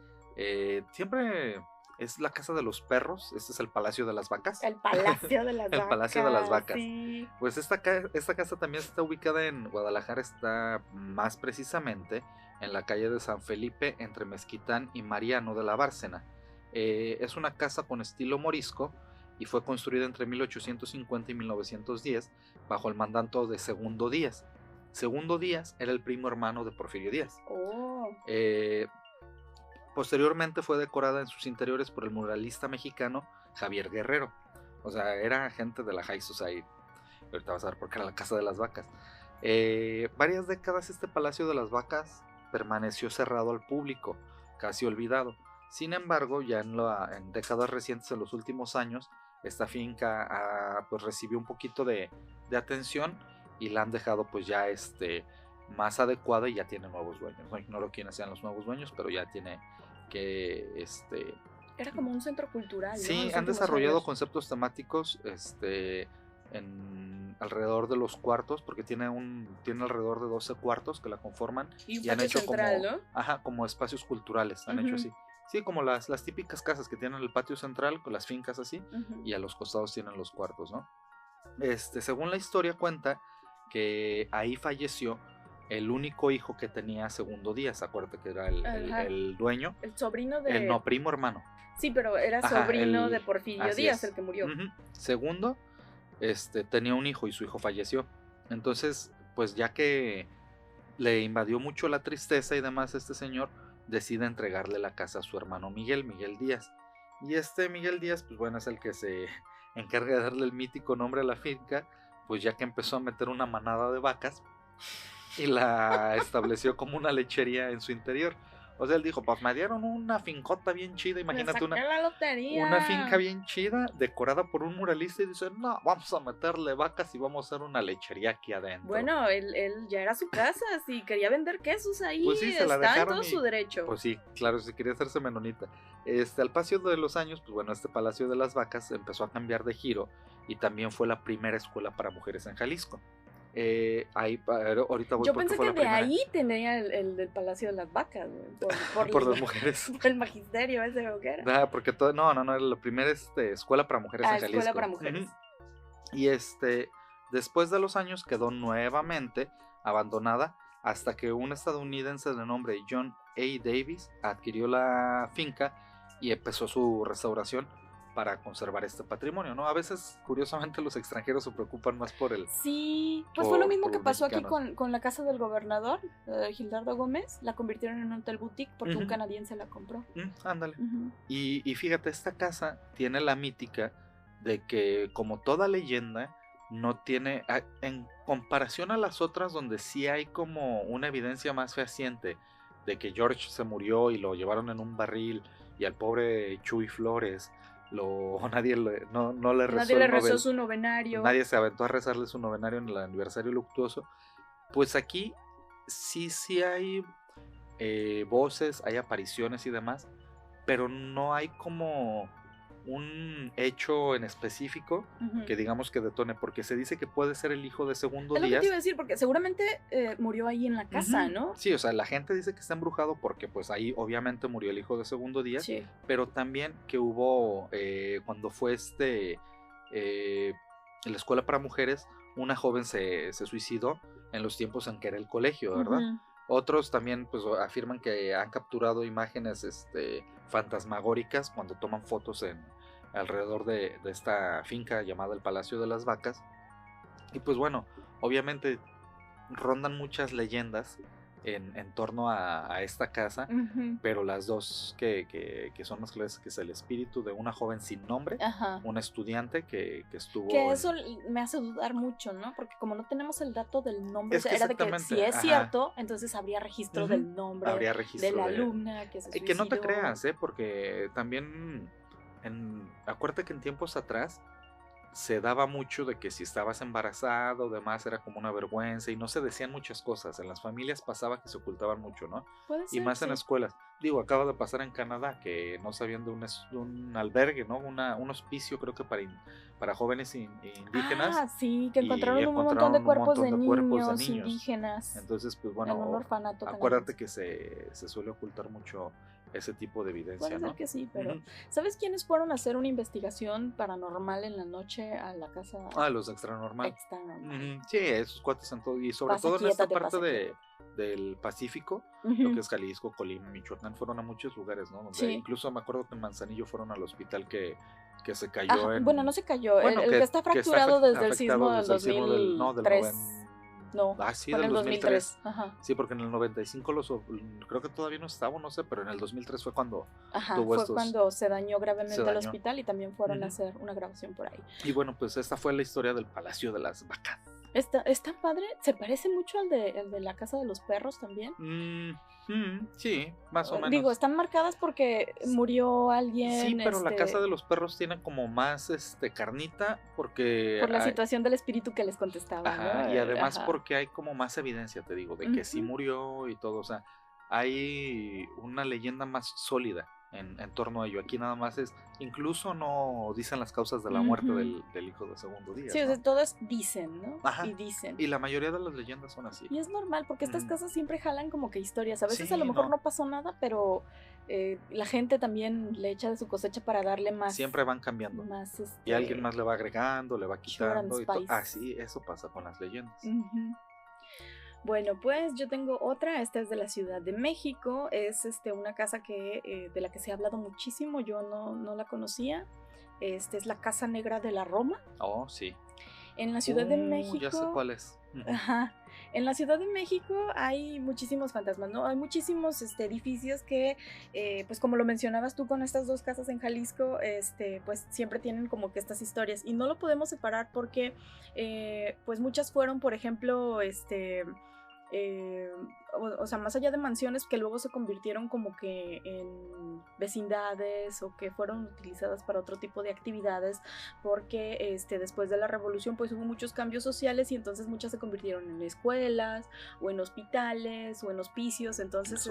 Siempre es la Casa de los Perros. Este es el Palacio de las Vacas. El Palacio de las Vacas. El Palacio de las Vacas. Sí. Pues esta casa también está ubicada en Guadalajara. Está más precisamente en la calle de San Felipe, entre Mezquitán y Mariano de la Bárcena. Es una casa con estilo morisco y fue construida entre 1850 y 1910 bajo el mandato de Segundo Díaz. Segundo Díaz era el primo hermano de Porfirio Díaz. Posteriormente fue decorada en sus interiores por el muralista mexicano Javier Guerrero. O sea, era gente de la High Society. Ahorita vas a ver por qué era la Casa de las Vacas. Varias décadas este Palacio de las Vacas permaneció cerrado al público, casi olvidado. Sin embargo, ya en décadas recientes, en los últimos años, esta finca pues recibió un poquito de atención y la han dejado pues ya más adecuada y ya tiene nuevos dueños. No ignoro quiénes sean los nuevos dueños, pero ya tiene que era como un centro cultural, ¿no? Sí, han desarrollado conceptos temáticos alrededor de los cuartos, porque tiene alrededor de 12 cuartos que la conforman y han hecho central, como espacios culturales, han hecho así. Sí, como las típicas casas que tienen el patio central con las fincas así, y a los costados tienen los cuartos, ¿no? Según la historia cuenta que ahí falleció el único hijo que tenía Segundo Díaz. Acuérdate que era el dueño. El sobrino de... primo hermano. Sí, pero era sobrino de Porfirio Díaz, el que murió. Segundo, tenía un hijo y su hijo falleció. Entonces, pues ya que le invadió mucho la tristeza y demás, este señor decide entregarle la casa a su hermano Miguel Díaz. Y Miguel Díaz, pues bueno, es el que se encarga de darle el mítico nombre a la finca, pues ya que empezó a meter una manada de vacas y la estableció como una lechería en su interior. O sea, él dijo, pues me dieron una fincota bien chida, imagínate una finca bien chida, decorada por un muralista, y dice, no, vamos a meterle vacas y vamos a hacer una lechería aquí adentro. Bueno, él ya era su casa, si quería vender quesos ahí, pues sí, se la está en todo su derecho. Pues sí, claro, si quería hacerse menonita. Al paso de los años, pues bueno, este Palacio de las Vacas empezó a cambiar de giro y también fue la primera escuela para mujeres en Jalisco. Ahorita voy. Yo pensé que de ahí tenía el Palacio de las Vacas, por las mujeres. Por el magisterio ese o qué era. Porque no, era la primera escuela para mujeres en Jalisco. Escuela para mujeres. Y después de los años quedó nuevamente abandonada hasta que un estadounidense de nombre John A. Davis adquirió la finca y empezó su restauración para conservar este patrimonio, ¿no? A veces, curiosamente, los extranjeros se preocupan más por el... Sí, pues fue lo mismo que pasó aquí con la casa del gobernador, Gildardo Gómez. La convirtieron en un hotel boutique porque un canadiense la compró. Ándale. Y fíjate, esta casa tiene la mítica de que, como toda leyenda, no tiene... En comparación a las otras, donde sí hay como una evidencia más fehaciente de que George se murió y lo llevaron en un barril, y al pobre Chuy Flores... nadie le rezó su novenario. Nadie se aventó a rezarle su novenario en el aniversario luctuoso. Pues aquí sí hay voces, hay apariciones y demás, pero no hay como un hecho en específico que digamos que detone, porque se dice que puede ser el hijo de Segundo Díaz. Es lo que te iba a decir, porque seguramente murió ahí en la casa, ¿no? Sí, o sea, la gente dice que está embrujado porque pues ahí obviamente murió el hijo de Segundo Díaz, sí. Pero también que hubo, cuando fue en la escuela para mujeres, una joven se suicidó en los tiempos en que era el colegio, ¿verdad? Otros también pues afirman que han capturado imágenes fantasmagóricas cuando toman fotos alrededor de esta finca llamada el Palacio de las Vacas. Y pues bueno, obviamente rondan muchas leyendas en torno a esta casa, pero las dos que son más claras, que es el espíritu de una joven sin nombre, una estudiante que estuvo... Que eso me hace dudar mucho, ¿no? Porque como no tenemos el dato del nombre, era de que si es cierto, entonces habría registro del nombre, habría registro de la alumna que se suicidó. Que no te creas, porque también, acuérdate que en tiempos atrás se daba mucho de que si estabas embarazado o demás era como una vergüenza y no se decían muchas cosas. En las familias pasaba que se ocultaban mucho, ¿no? Puede ser, y más en escuelas. Digo, acaba de pasar en Canadá que no sabían de un albergue, ¿no? Un hospicio, creo que para jóvenes indígenas. Ah, sí, que encontraron un montón de cuerpos de niños indígenas. Entonces, pues bueno, en un orfanato acuérdate que se suele ocultar mucho ese tipo de evidencia, puede ¿no? ser que sí, pero ¿sabes quiénes fueron a hacer una investigación paranormal en la noche a la casa? Los extranormal. Sí, esos cuates en todo, y sobre todo en esta parte del Pacífico, lo que es Jalisco, Colima, Michoacán, fueron a muchos lugares, ¿no? Donde incluso me acuerdo que en Manzanillo fueron al hospital que se cayó bueno, no se cayó, el que está fracturado desde el sismo del 2003. No, sí, del 2003. Sí, porque en el 95 creo que todavía no estaba, no sé, pero en el 2003 fue cuando cuando se dañó gravemente el hospital y también fueron a hacer una grabación por ahí. Y bueno, pues esta fue la historia del Palacio de las Vacas. Está padre, se parece mucho al de la Casa de los Perros también. Sí, más o menos. Digo, están marcadas porque murió alguien. Sí, pero la Casa de los Perros tiene como más carnita porque... Por la situación del espíritu que les contestaba, ¿no? Y además porque hay como más evidencia, te digo, de que sí murió y todo, o sea, hay una leyenda más sólida en torno a ello. Aquí nada más incluso no dicen las causas de la muerte del hijo de Segundo Díaz. Sí, ¿no? o sea, todos dicen, ¿no? Y dicen. Y la mayoría de las leyendas son así. Y es normal, porque estas casas siempre jalan como que historias. A veces a lo mejor no pasó nada, pero la gente también le echa de su cosecha para darle más. Siempre van cambiando. Más, y alguien más le va agregando, le va quitando. Sí, eso pasa con las leyendas. Bueno, pues yo tengo otra, esta es de la Ciudad de México, es una casa de la que se ha hablado muchísimo, yo no la conocía, es la Casa Negra de la Roma. Oh, sí. En la Ciudad de México... Ya sé cuál es. En la Ciudad de México hay muchísimos fantasmas, ¿no? Hay muchísimos edificios que, pues como lo mencionabas tú con estas dos casas en Jalisco, pues siempre tienen como que estas historias y no lo podemos separar porque, pues muchas fueron, por ejemplo, o sea, más allá de mansiones que luego se convirtieron como que en vecindades o que fueron utilizadas para otro tipo de actividades porque después de la revolución pues hubo muchos cambios sociales y entonces muchas se convirtieron en escuelas o en hospitales o en hospicios, entonces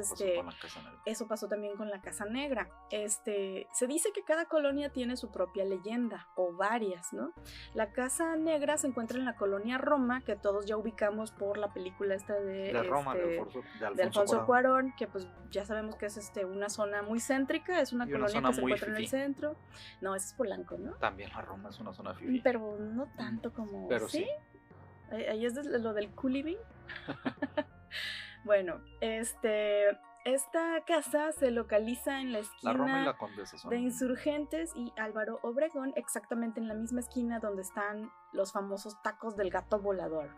eso pasó también con la Casa Negra. Se dice que cada colonia tiene su propia leyenda o varias, ¿no? La Casa Negra se encuentra en la colonia Roma, que todos ya ubicamos por la película esta de Roma, de Alfonso Cuarón, que pues ya sabemos que es una zona muy céntrica, es una colonia que se encuentra en el centro. No, ese es Polanco, ¿no? También la Roma es una zona fifí. Pero no tanto como... Pero sí. Ahí es lo del co-living. Bueno, esta casa se localiza en la esquina la Roma y la Condesa son... de Insurgentes y Álvaro Obregón, exactamente en la misma esquina donde están los famosos tacos del gato volador.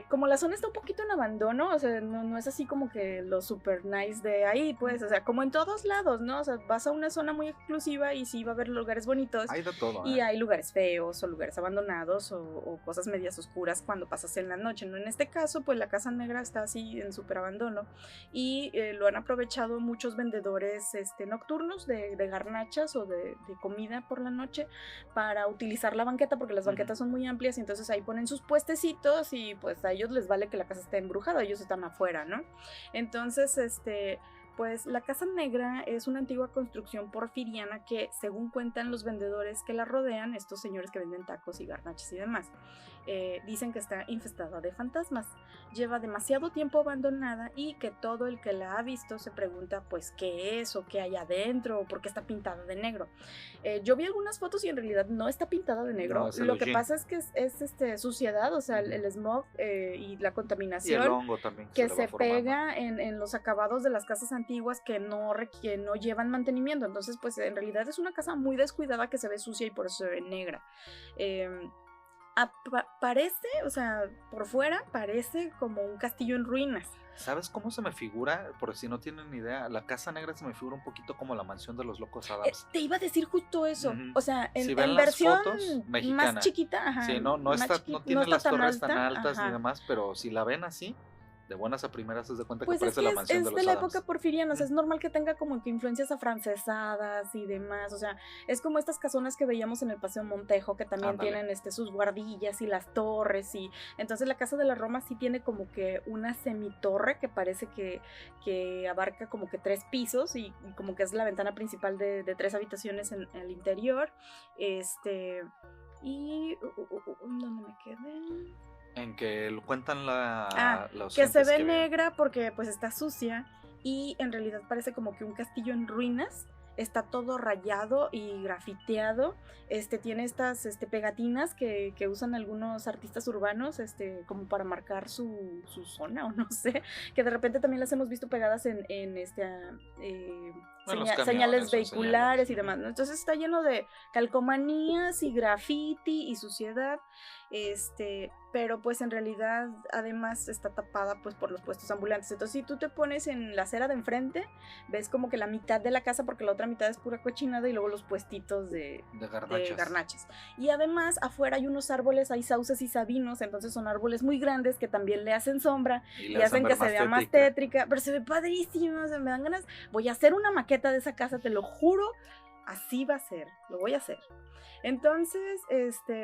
Como la zona está un poquito en abandono, o sea, no es así como que lo super nice de ahí, pues, o sea, como en todos lados, ¿no? O sea, vas a una zona muy exclusiva y sí va a haber lugares bonitos. Hay de todo, y hay lugares feos o lugares abandonados o cosas medias oscuras cuando pasas en la noche, ¿no? En este caso, pues la Casa Negra está así en súper abandono y lo han aprovechado muchos vendedores nocturnos de garnachas o de comida por la noche para utilizar la banqueta, porque las banquetas son muy amplias y entonces ahí ponen sus puestecitos y pues a ellos les vale que la casa esté embrujada, ellos están afuera, ¿no? Entonces, pues la Casa Negra es una antigua construcción porfiriana que, según cuentan los vendedores que la rodean, estos señores que venden tacos y garnachas y demás, dicen que está infestada de fantasmas. Lleva demasiado tiempo abandonada y que todo el que la ha visto se pregunta pues qué es o qué hay adentro o por qué está pintada de negro. Yo vi algunas fotos y en realidad no está pintada de negro. No, lo que pasa es que es suciedad, o sea, el smog y la contaminación. Y el hongo también que se pega en los acabados de las casas antiguas que no llevan mantenimiento. Entonces pues en realidad es una casa muy descuidada que se ve sucia y por eso se ve negra. Parece, o sea, por fuera parece como un castillo en ruinas. ¿Sabes cómo se me figura? Por si no tienen ni idea, la Casa Negra se me figura un poquito como la mansión de los locos Adams. Te iba a decir justo eso. O sea, en versión más chiquita, ajá, sí, no tiene las torres tan altas ni demás, pero si la ven así, de buenas a primeras se da cuenta pues que parece la mansión de los Adams. Es de la época porfiriana, o sea, es normal que tenga como que influencias afrancesadas y demás, o sea, es como estas casonas que veíamos en el Paseo Montejo, que también tienen sus guardillas y las torres, y entonces la Casa de la Roma sí tiene como que una semitorre que parece que abarca como que 3 pisos y como que es la ventana principal de 3 habitaciones en el interior, y ¿dónde me quedé? En que cuentan que se ve negra porque pues está sucia y en realidad parece como que un castillo en ruinas. Está todo rayado y grafiteado. Tiene estas pegatinas que usan algunos artistas urbanos como para marcar su zona o no sé, que de repente también las hemos visto pegadas en señales vehiculares y demás, ¿no? Entonces está lleno de calcomanías y graffiti y suciedad, pero pues en realidad además está tapada pues por los puestos ambulantes. Entonces si tú te pones en la acera de enfrente, ves como que la mitad de la casa, porque la otra mitad es pura cochinada, y luego los puestitos de garnachas. Y además afuera hay unos árboles, hay sauces y sabinos, entonces son árboles muy grandes que también le hacen sombra y hacen que se vea más tétrica, pero se ve padrísimo, o sea, me dan ganas. Voy a hacer una maqueta de esa casa, te lo juro, así va a ser, lo voy a hacer. Entonces,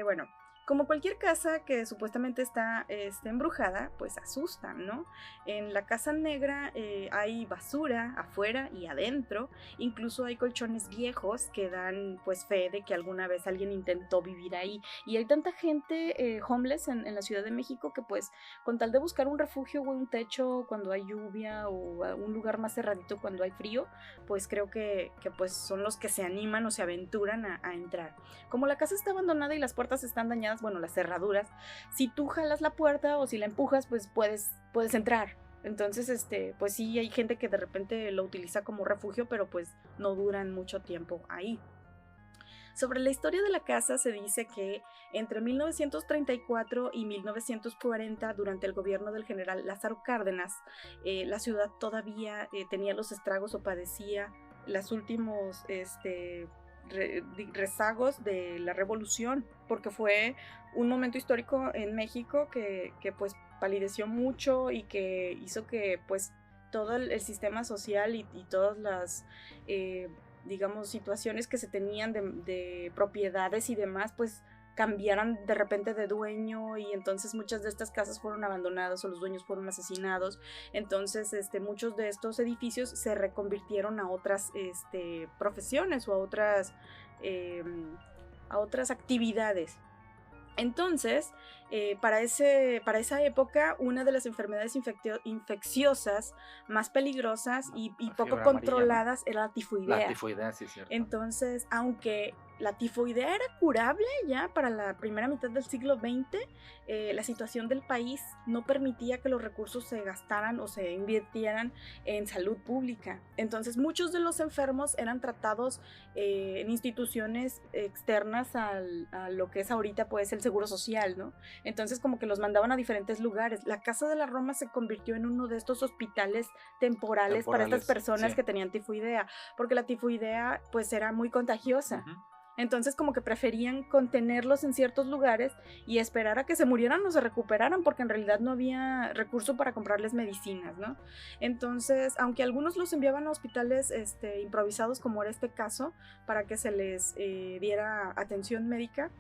bueno, como cualquier casa que supuestamente está embrujada, pues asustan, ¿no? En la Casa Negra hay basura afuera y adentro, incluso hay colchones viejos que dan pues fe de que alguna vez alguien intentó vivir ahí, y hay tanta gente homeless en la Ciudad de México que pues con tal de buscar un refugio o un techo cuando hay lluvia o un lugar más cerradito cuando hay frío, pues creo que pues son los que se animan o se aventuran a entrar. Como la casa está abandonada y las puertas están dañadas, bueno, las cerraduras, si tú jalas la puerta o si la empujas, pues puedes entrar. Entonces, pues sí, hay gente que de repente lo utiliza como refugio, pero pues no duran mucho tiempo ahí. Sobre la historia de la casa se dice que entre 1934 y 1940, durante el gobierno del general Lázaro Cárdenas, la ciudad todavía tenía los estragos o padecía los últimos rezagos de la revolución, porque fue un momento histórico en México que pues palideció mucho y que hizo que pues todo el sistema social y todas las digamos situaciones que se tenían de propiedades y demás pues cambiaran de repente de dueño, y entonces muchas de estas casas fueron abandonadas o los dueños fueron asesinados. Entonces muchos de estos edificios se reconvirtieron a otras profesiones o a otras actividades. Entonces, para esa época, una de las enfermedades infecciosas más peligrosas y poco controladas era la tifoidea. La tifoidea, sí, es cierto. Entonces, aunque la tifoidea era curable ya para la primera mitad del siglo XX, la situación del país no permitía que los recursos se gastaran o se invirtieran en salud pública. Entonces, muchos de los enfermos eran tratados en instituciones externas a lo que es ahorita pues el Seguro Social, ¿no? Entonces como que los mandaban a diferentes lugares. La Casa de la Roma se convirtió en uno de estos hospitales temporales para estas personas que tenían tifoidea, porque la tifoidea pues era muy contagiosa. Entonces como que preferían contenerlos en ciertos lugares y esperar a que se murieran o se recuperaran, porque en realidad no había recurso para comprarles medicinas, ¿no? Entonces, aunque algunos los enviaban a hospitales improvisados, como era este caso, para que se les diera atención médica,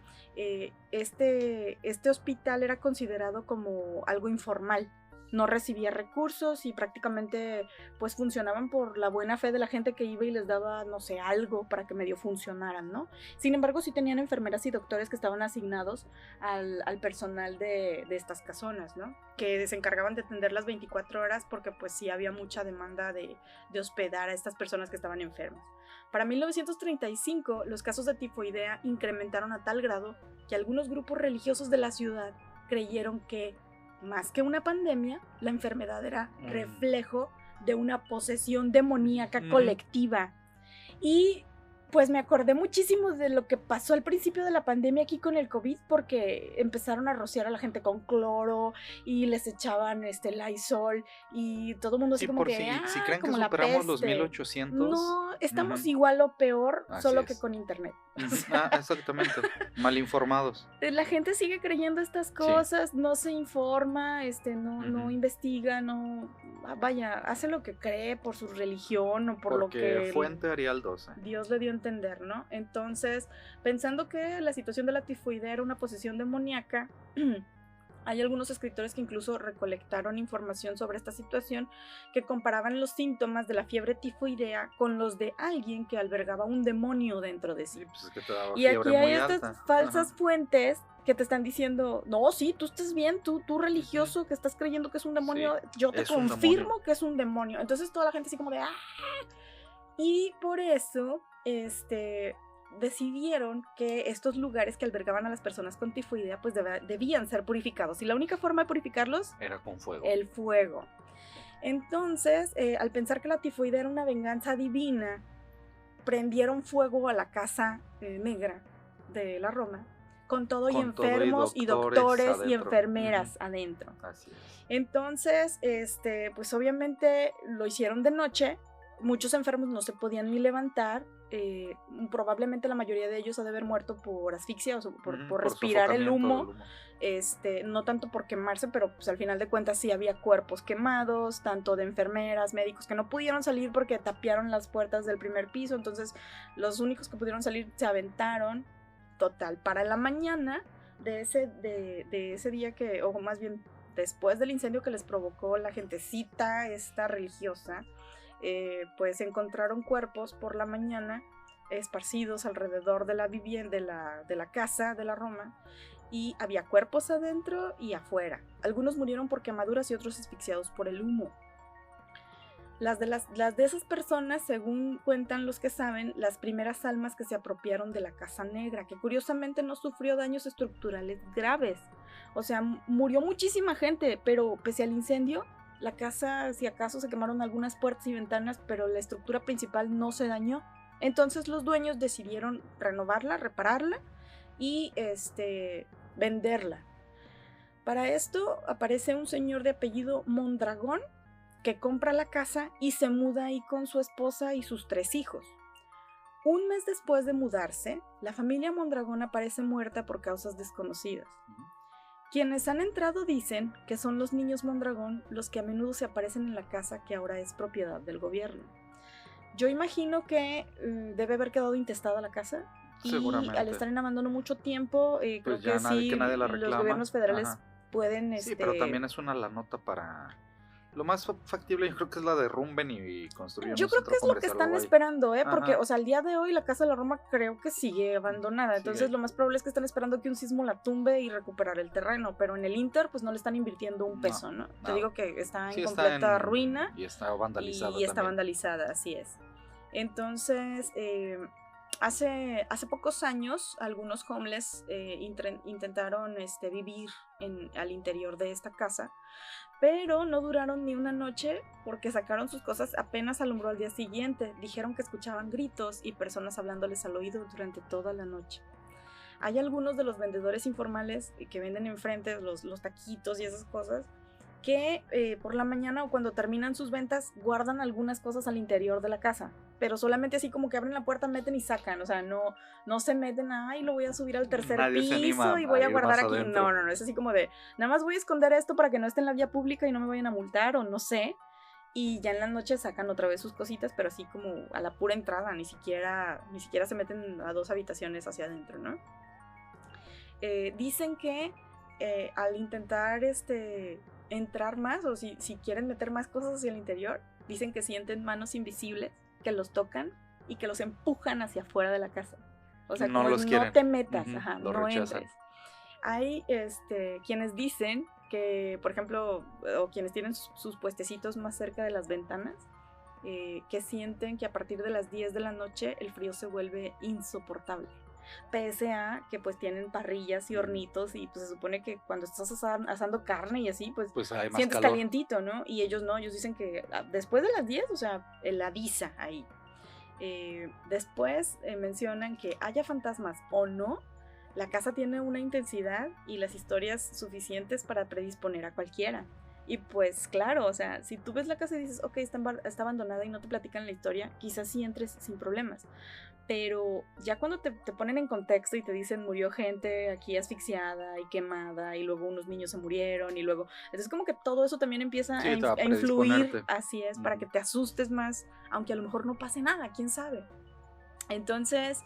este hospital era considerado como algo informal. no recibía recursos y prácticamente pues funcionaban por la buena fe de la gente que iba y les daba, no sé, algo para que medio funcionaran, ¿no? Sin embargo, sí tenían enfermeras y doctores que estaban asignados al personal de estas casonas, ¿no? Que se encargaban de atender las 24 horas porque pues sí había mucha demanda de hospedar a estas personas que estaban enfermas. Para 1935, los casos de tifoidea incrementaron a tal grado que algunos grupos religiosos de la ciudad creyeron que, más que una pandemia, la enfermedad era reflejo de una posesión demoníaca colectiva. Y pues me acordé muchísimo de lo que pasó al principio de la pandemia aquí con el COVID, porque empezaron a rociar a la gente con cloro y les echaban Lysol y todo el mundo así como que si creen como que superamos los 1800. No, estamos igual o peor, Así solo es. que con internet. Exactamente, mal informados. La gente sigue creyendo estas cosas, no se informa, no investiga, vaya, hace lo que cree por su religión o por lo que fuente Arial 12. Dios le dio a entender, ¿no? Entonces, pensando que la situación de la tifoidea era una posesión demoníaca, hay algunos escritores que incluso recolectaron información sobre esta situación que comparaban los síntomas de la fiebre tifoidea con los de alguien que albergaba un demonio dentro de sí. Pues es que te daba y aquí hay estas alta. falsas fuentes que te están diciendo, no, sí, tú estás bien, tú religioso que estás creyendo que es un demonio, yo te confirmo que es un demonio. Entonces toda la gente así como de ¡ah! Y por eso, decidieron que estos lugares que albergaban a las personas con tifoidea pues debían ser purificados, y la única forma de purificarlos era con fuego. El fuego. Entonces, al pensar que la tifoidea era una venganza divina, prendieron fuego a la casa negra de la Roma, con todo y enfermos y doctores adentro. Y enfermeras adentro. Así es. Entonces, pues obviamente lo hicieron de noche. Muchos enfermos no se podían ni levantar. Probablemente la mayoría de ellos ha de haber muerto por asfixia o por respirar el humo. No tanto por quemarse, pero pues al final de cuentas sí había cuerpos quemados, tanto de enfermeras, médicos que no pudieron salir porque tapiaron las puertas del primer piso. Entonces los únicos que pudieron salir se aventaron. Total, para la mañana de ese día o más bien después del incendio que les provocó la gentecita esta religiosa, pues encontraron cuerpos por la mañana esparcidos alrededor de la vivienda, de la casa de la Roma, y había cuerpos adentro y afuera. Algunos murieron por quemaduras y otros asfixiados por el humo. Las de esas personas, según cuentan los que saben, las primeras almas que se apropiaron de la Casa Negra, que curiosamente no sufrió daños estructurales graves. O sea, murió muchísima gente, pero pese al incendio, la casa, si acaso, se quemaron algunas puertas y ventanas, pero la estructura principal no se dañó. Entonces los dueños decidieron renovarla, repararla y venderla. Para esto aparece un señor de apellido Mondragón que compra la casa y se muda ahí con su esposa y sus 3 hijos. Un mes después de mudarse, la familia Mondragón aparece muerta por causas desconocidas. Quienes han entrado dicen que son los niños Mondragón los que a menudo se aparecen en la casa que ahora es propiedad del gobierno. Yo imagino que debe haber quedado intestada la casa, y al estar en abandono mucho tiempo, pues creo que sí, que los gobiernos federales pueden... Sí, pero también es una la nota para... Lo más factible yo creo que es la derrumben y construyan. Yo creo que es lo que están esperando, porque, o sea, al día de hoy la Casa de la Roma creo que sigue abandonada. Entonces lo más probable es que están esperando que un sismo la tumbe y recuperar el terreno. Pero en el Inter, pues no le están invirtiendo un peso, ¿no? Te digo que está en completa ruina. Y está vandalizada. Y está vandalizada, así es. Entonces, hace pocos años, algunos homeless intentaron vivir al interior de esta casa, pero no duraron ni una noche porque sacaron sus cosas apenas alumbró al día siguiente. Dijeron que escuchaban gritos y personas hablándoles al oído durante toda la noche. Hay algunos de los vendedores informales que venden enfrente los taquitos y esas cosas que por la mañana o cuando terminan sus ventas guardan algunas cosas al interior de la casa, pero solamente así como que abren la puerta, meten y sacan. O sea, no se meten lo voy a subir al tercer piso y voy a guardar aquí. No, es así como de, nada más voy a esconder esto para que no esté en la vía pública y no me vayan a multar o no sé. Y ya en la noche sacan otra vez sus cositas, pero así como a la pura entrada, ni siquiera se meten a 2 habitaciones hacia adentro, ¿no? Dicen que al intentar entrar más o si quieren meter más cosas hacia el interior, dicen que sienten manos invisibles que los tocan y que los empujan hacia afuera de la casa. O sea, no como los no quieren. te metas, Lo no rechazan. entres. Hay quienes dicen que, por ejemplo, o quienes tienen sus puestecitos más cerca de las ventanas, que sienten que a partir de las 10 de la noche el frío se vuelve insoportable. Pese a que pues tienen parrillas y hornitos y pues se supone que cuando estás asando carne y así, pues hay más sientes calor. calientito, ¿no? Y ellos no, ellos dicen que después de las 10, o sea, la avisa ahí. Después mencionan que haya fantasmas o no, la casa tiene una intensidad y las historias suficientes para predisponer a cualquiera. Y pues claro, o sea, si tú ves la casa y dices, ok, está abandonada y no te platican la historia, quizás sí entres sin problemas. Pero ya cuando te ponen en contexto y te dicen murió gente aquí asfixiada y quemada y luego unos niños se murieron y luego... Entonces como que todo eso también empieza a influir, así es, para que te asustes más, aunque a lo mejor no pase nada, quién sabe. Entonces,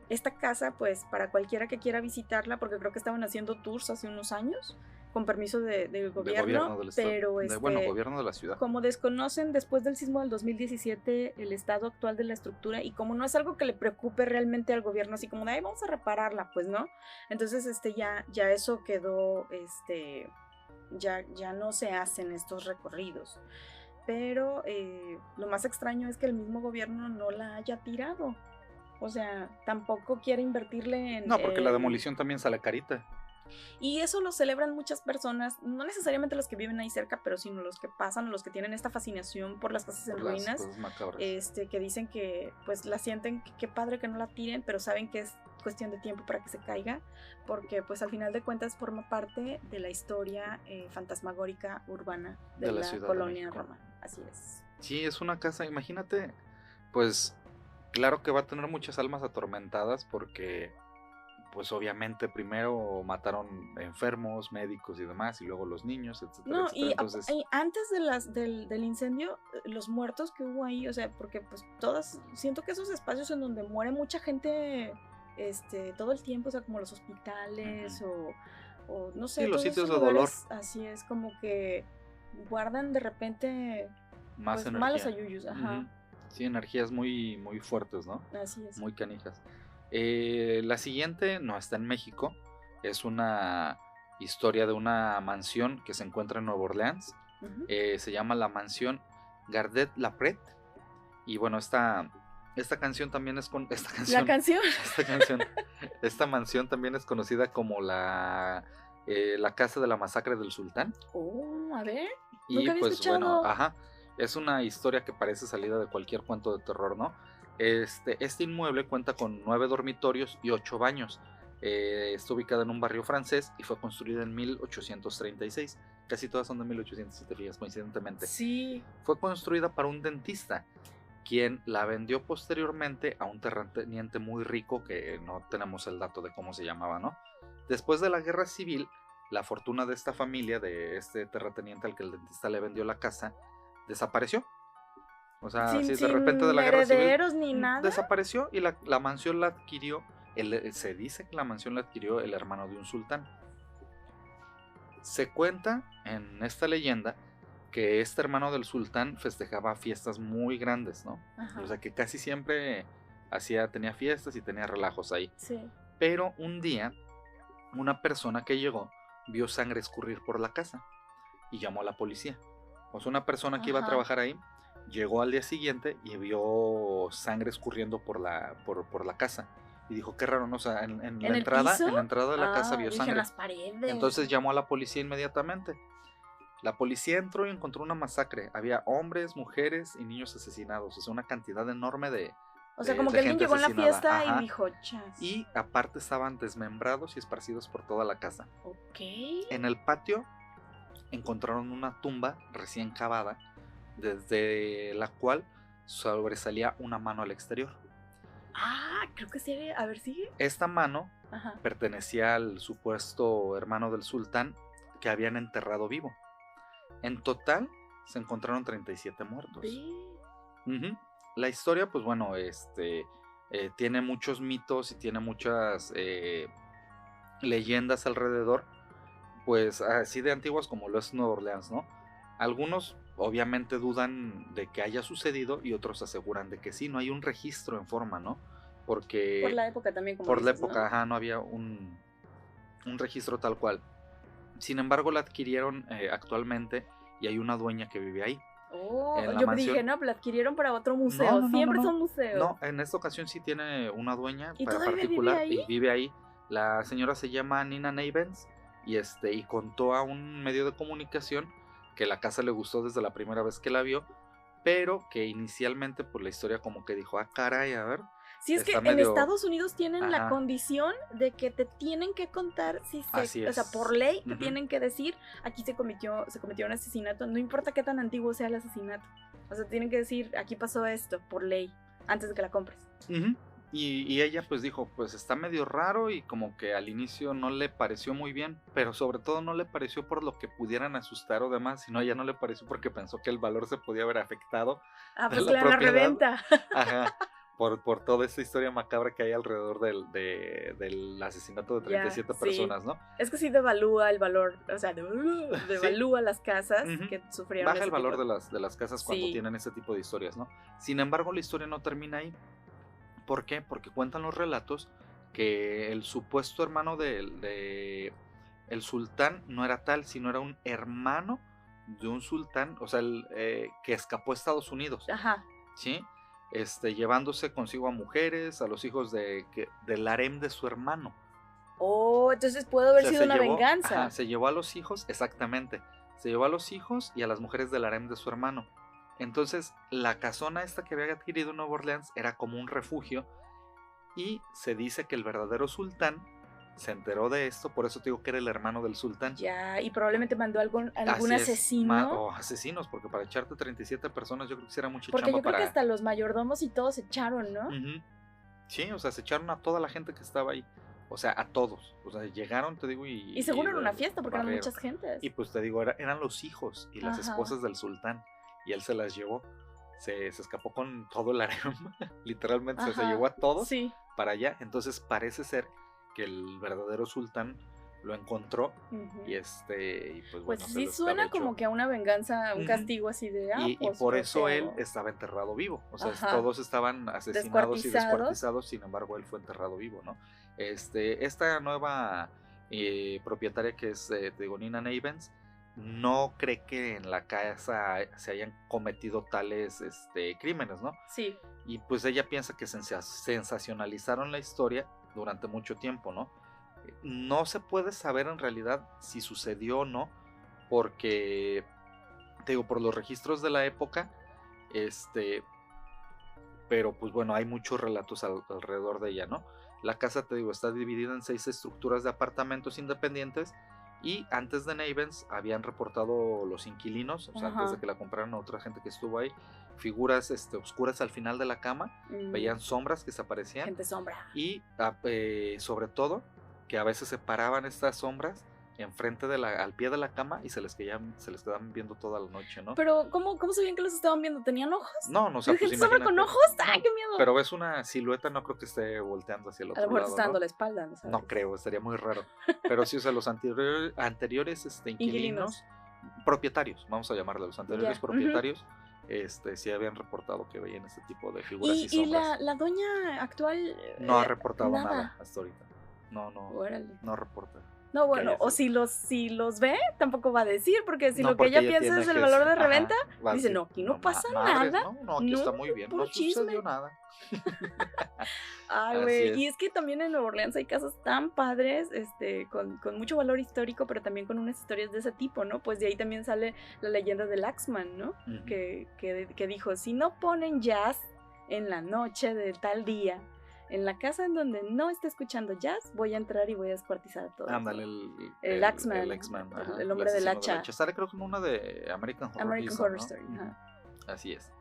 esta casa, pues para cualquiera que quiera visitarla, porque creo que estaban haciendo tours hace unos años, con permiso del gobierno del pero gobierno de la ciudad. Como desconocen después del sismo del 2017 el estado actual de la estructura y como no es algo que le preocupe realmente al gobierno, así como de ay, vamos a repararla, pues no. Entonces ya eso quedó, ya no se hacen estos recorridos. Pero lo más extraño es que el mismo gobierno no la haya tirado. O sea, tampoco quiere invertirle en... No, porque la demolición también sale carita. Y eso lo celebran muchas personas, no necesariamente los que viven ahí cerca, pero sino los que pasan o los que tienen esta fascinación por las casas en ruinas, que dicen que pues la sienten, que padre que no la tiren, pero saben que es cuestión de tiempo para que se caiga, porque pues al final de cuentas forma parte de la historia fantasmagórica urbana de la colonia Roma. Así es. Sí, es una casa, imagínate, pues claro que va a tener muchas almas atormentadas porque... pues obviamente primero mataron enfermos, médicos y demás, y luego los niños, etcétera, no, etcétera. Entonces... y antes del incendio, los muertos que hubo ahí, o sea, porque pues siento que esos espacios en donde muere mucha gente todo el tiempo, o sea, como los hospitales o no sé, sí, los sitios de lugares, dolor. así es, como que guardan de repente más pues, malos ayuyos, Sí, energías muy, muy fuertes, ¿no? Así es. Muy canijas. La siguiente no está en México, es una historia de una mansión que se encuentra en Nueva Orleans. Se llama la mansión Gardet-Lapret. Y bueno, esta canción también es esta mansión también es conocida como la casa de la masacre del sultán. A ver, y pues escuchado. Bueno, es una historia que parece salida de cualquier cuento de terror, ¿no? Este inmueble cuenta con 9 dormitorios y 8 baños. Está ubicada en un barrio francés y fue construida en 1836. Casi todas son de 1800, si te fijas, coincidentemente. Sí. Fue construida para un dentista, quien la vendió posteriormente a un terrateniente muy rico, que no tenemos el dato de cómo se llamaba, ¿no? Después de la guerra civil, la fortuna de esta familia, de este terrateniente al que el dentista le vendió la casa, desapareció. O sea, de repente de la guerra civil ni nada. Desapareció y la mansión la adquirió, se dice que la mansión la adquirió el hermano de un sultán. Se cuenta en esta leyenda que este hermano del sultán festejaba fiestas muy grandes, ¿no? O sea, que casi siempre tenía fiestas y tenía relajos ahí. Sí. Pero un día, una persona que llegó vio sangre escurrir por la casa y llamó a la policía. O sea, una persona que iba a trabajar ahí llegó al día siguiente y vio sangre escurriendo por la casa. Y dijo, qué raro, ¿no? O sea, en la entrada de la casa vio sangre. En las paredes. Entonces llamó a la policía inmediatamente. La policía entró y encontró una masacre. Había hombres, mujeres y niños asesinados. O sea, una cantidad enorme de... O sea, como que alguien llegó en la fiesta y dijo, chas. Y aparte estaban desmembrados y esparcidos por toda la casa. Ok. En el patio encontraron una tumba recién cavada, desde la cual sobresalía una mano al exterior. Creo que sí. A ver, sigue. Esta mano pertenecía al supuesto hermano del sultán que habían enterrado vivo. En total se encontraron 37 muertos. La historia, pues bueno, tiene muchos mitos y tiene muchas leyendas alrededor, pues así de antiguas como lo es Nueva Orleans, ¿no? Algunos obviamente dudan de que haya sucedido y otros aseguran de que sí, no hay un registro en forma, ¿no? Porque... Por la época también, como por la dices, época, ¿no? ajá, no había un registro tal cual. Sin embargo, la adquirieron actualmente y hay una dueña que vive ahí. Oh, En la yo mansión... dije, no, la adquirieron para otro museo. Siempre son museos. No, en esta ocasión sí tiene una dueña ¿Y para todavía particular vive ahí? y vive ahí. La señora se llama Nina Navens y contó a un medio de comunicación que la casa le gustó desde la primera vez que la vio, pero que inicialmente pues la historia como que dijo, caray, a ver. Sí, es que en Estados Unidos tienen Ajá. la condición de que te tienen que contar si se, Así es. o sea, por ley te tienen que decir, aquí se cometió un asesinato, no importa qué tan antiguo sea el asesinato. O sea, tienen que decir, aquí pasó esto, por ley, antes de que la compres. Y ella pues dijo, pues está medio raro y como que al inicio no le pareció muy bien, pero sobre todo no le pareció por lo que pudieran asustar o demás, sino ella no le pareció porque pensó que el valor se podía haber afectado. Pues la reventa. Ajá, por toda esa historia macabra que hay alrededor del asesinato de 37 personas, ¿no? Es que sí devalúa el valor, o sea, devalúa las casas que sufrieron. Baja el valor de las casas cuando tienen ese tipo de historias, ¿no? Sin embargo, la historia no termina ahí. ¿Por qué? Porque cuentan los relatos que el supuesto hermano el sultán no era tal, sino era un hermano de un sultán, o sea, que escapó a Estados Unidos. Ajá. ¿Sí? Llevándose consigo a mujeres, a los hijos del harem de su hermano. Oh, entonces puede haber sido una venganza. Ajá, se llevó a los hijos, exactamente. Se llevó a los hijos y a las mujeres del harem de su hermano. Entonces, la casona esta que había adquirido en Nueva Orleans era como un refugio y se dice que el verdadero sultán se enteró de esto, por eso te digo que era el hermano del sultán. Ya, y probablemente mandó algún asesino. Asesinos, porque para echarte 37 personas yo creo que sí era mucha porque chamba. Porque yo creo que hasta los mayordomos y todos se echaron, ¿no? Sí, o sea, se echaron a toda la gente que estaba ahí. O sea, a todos. O sea, llegaron, te digo, y seguro era una fiesta, porque eran muchas gentes. Y pues te digo, eran los hijos y las esposas del sultán. Y él se las llevó. Se escapó con todo el harem. Literalmente se llevó a todos para allá. Entonces parece ser que el verdadero sultán lo encontró. Y pues bueno, sí suena como que a una venganza, un castigo así de y por eso él estaba enterrado vivo. O sea, todos estaban asesinados y descuartizados. Sin embargo, él fue enterrado vivo, ¿no? Esta nueva propietaria que es Nina Navens no cree que en la casa se hayan cometido tales crímenes, ¿no? Sí. Y pues ella piensa que sensacionalizaron la historia durante mucho tiempo, ¿no? No se puede saber en realidad si sucedió o no, porque, te digo, por los registros de la época, pero pues bueno, hay muchos relatos alrededor de ella, ¿no? La casa, te digo, está dividida en 6 estructuras de apartamentos independientes. Y antes de Navens habían reportado los inquilinos, o sea, antes de que la compraran a otra gente que estuvo ahí, figuras oscuras al final de la cama, veían sombras que se aparecían. Gente sombra. Y sobre todo, que a veces se paraban estas sombras enfrente al pie de la cama y se les quedaban viendo toda la noche, ¿no? Pero, ¿cómo sabían que los estaban viendo? ¿Tenían ojos? No sé. ¿Gente sombra con ojos? ¡Ay, qué miedo! Pero ves una silueta, no creo que esté volteando hacia el otro lado. A lo mejor está dando la espalda, ¿no sabes? No creo, estaría muy raro. Pero sí, o sea, los anteriores inquilinos, propietarios, vamos a llamarle, los anteriores propietarios, sí habían reportado que veían este tipo de figuras y sombras. ¿Y la dueña actual? No ha reportado nada hasta ahorita. No reporta. No, bueno, o si los ve, tampoco va a decir, porque si lo que ella piensa es el valor de reventa, dice, no, aquí no pasa nada. No, aquí está muy bien, no sucedió nada. Ay, güey, y es que también en Nueva Orleans hay casas tan padres, con mucho valor histórico, pero también con unas historias de ese tipo, ¿no? Pues de ahí también sale la leyenda del Axeman, ¿no? Que dijo, si no ponen jazz en la noche de tal día, en la casa en donde no esté escuchando jazz, voy a entrar y voy a descuartizar a todos. Ándale, el Axeman, el hombre del hacha. Sale creo que en una de American Horror Story. Así es.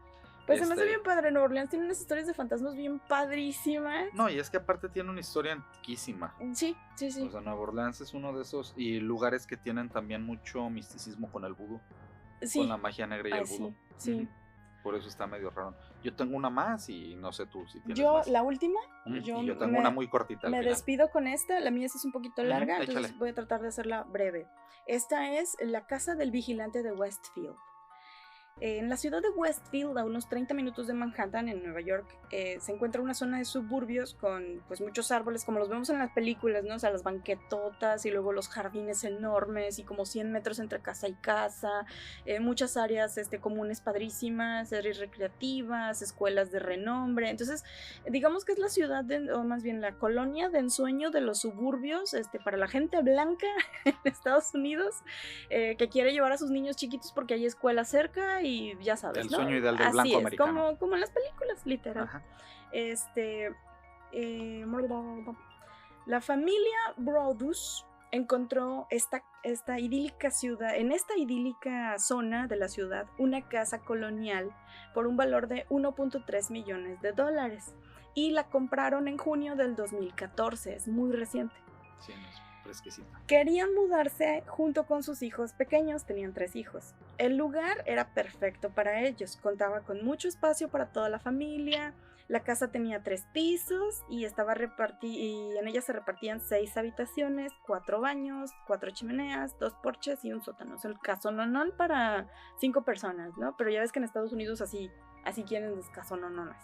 Pues se me hace bien padre. Nueva Orleans tiene unas historias de fantasmas bien padrísimas. No, y es que aparte tiene una historia antiquísima. Sí. O sea, Nueva Orleans es uno de esos y lugares que tienen también mucho misticismo con el vudú. Sí. Con la magia negra y el vudú. Sí. por eso está medio raro. Yo tengo una más y no sé tú si tienes yo, más. la última, y yo tengo una muy cortita. Me despido con esta, la mía sí es un poquito larga, échale. entonces voy a tratar de hacerla breve. Esta es la casa del vigilante de Westfield. En la ciudad de Westfield, a unos 30 minutos de Manhattan, en Nueva York, se encuentra una zona de suburbios con pues muchos árboles, como los vemos en las películas, ¿no? O sea, las banquetotas y luego los jardines enormes y como 100 metros entre casa y casa, muchas áreas comunes padrísimas, áreas recreativas, escuelas de renombre. Entonces, digamos que es la ciudad, o más bien la colonia de ensueño de los suburbios para la gente blanca en Estados Unidos, que quiere llevar a sus niños chiquitos porque hay escuela cerca y ya sabes, el sueño ideal del blanco americano. Como en las películas, literal. Ajá. La familia Brodus encontró esta idílica ciudad, en esta idílica zona de la ciudad, una casa colonial por un valor de $1.3 millones y la compraron en junio del 2014, es muy reciente. Sí, no es fresquecita. Querían mudarse junto con sus hijos pequeños, tenían 3 hijos. El lugar era perfecto para ellos, contaba con mucho espacio para toda la familia, la casa tenía 3 pisos y en ella se repartían 6 habitaciones, 4 baños, 4 chimeneas, 2 porches y un sótano. O sea, el casononón para 5 personas, ¿no? Pero ya ves que en Estados Unidos así quieren las casonononas.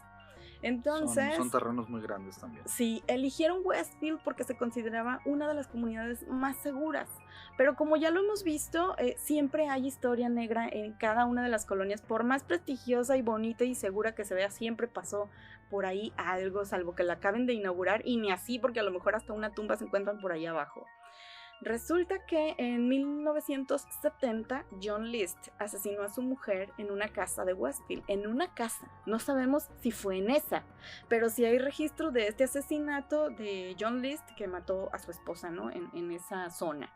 Entonces, son terrenos muy grandes también. Sí, eligieron Westfield porque se consideraba una de las comunidades más seguras. Pero como ya lo hemos visto, siempre hay historia negra en cada una de las colonias. Por más prestigiosa y bonita y segura que se vea, siempre pasó por ahí algo, salvo que la acaben de inaugurar, y ni así, porque a lo mejor hasta una tumba se encuentran por ahí abajo. Resulta que en 1970 John List asesinó a su mujer en una casa de Westfield, en una casa. No sabemos si fue en esa, pero sí hay registro de este asesinato de John List que mató a su esposa, ¿no? En esa zona.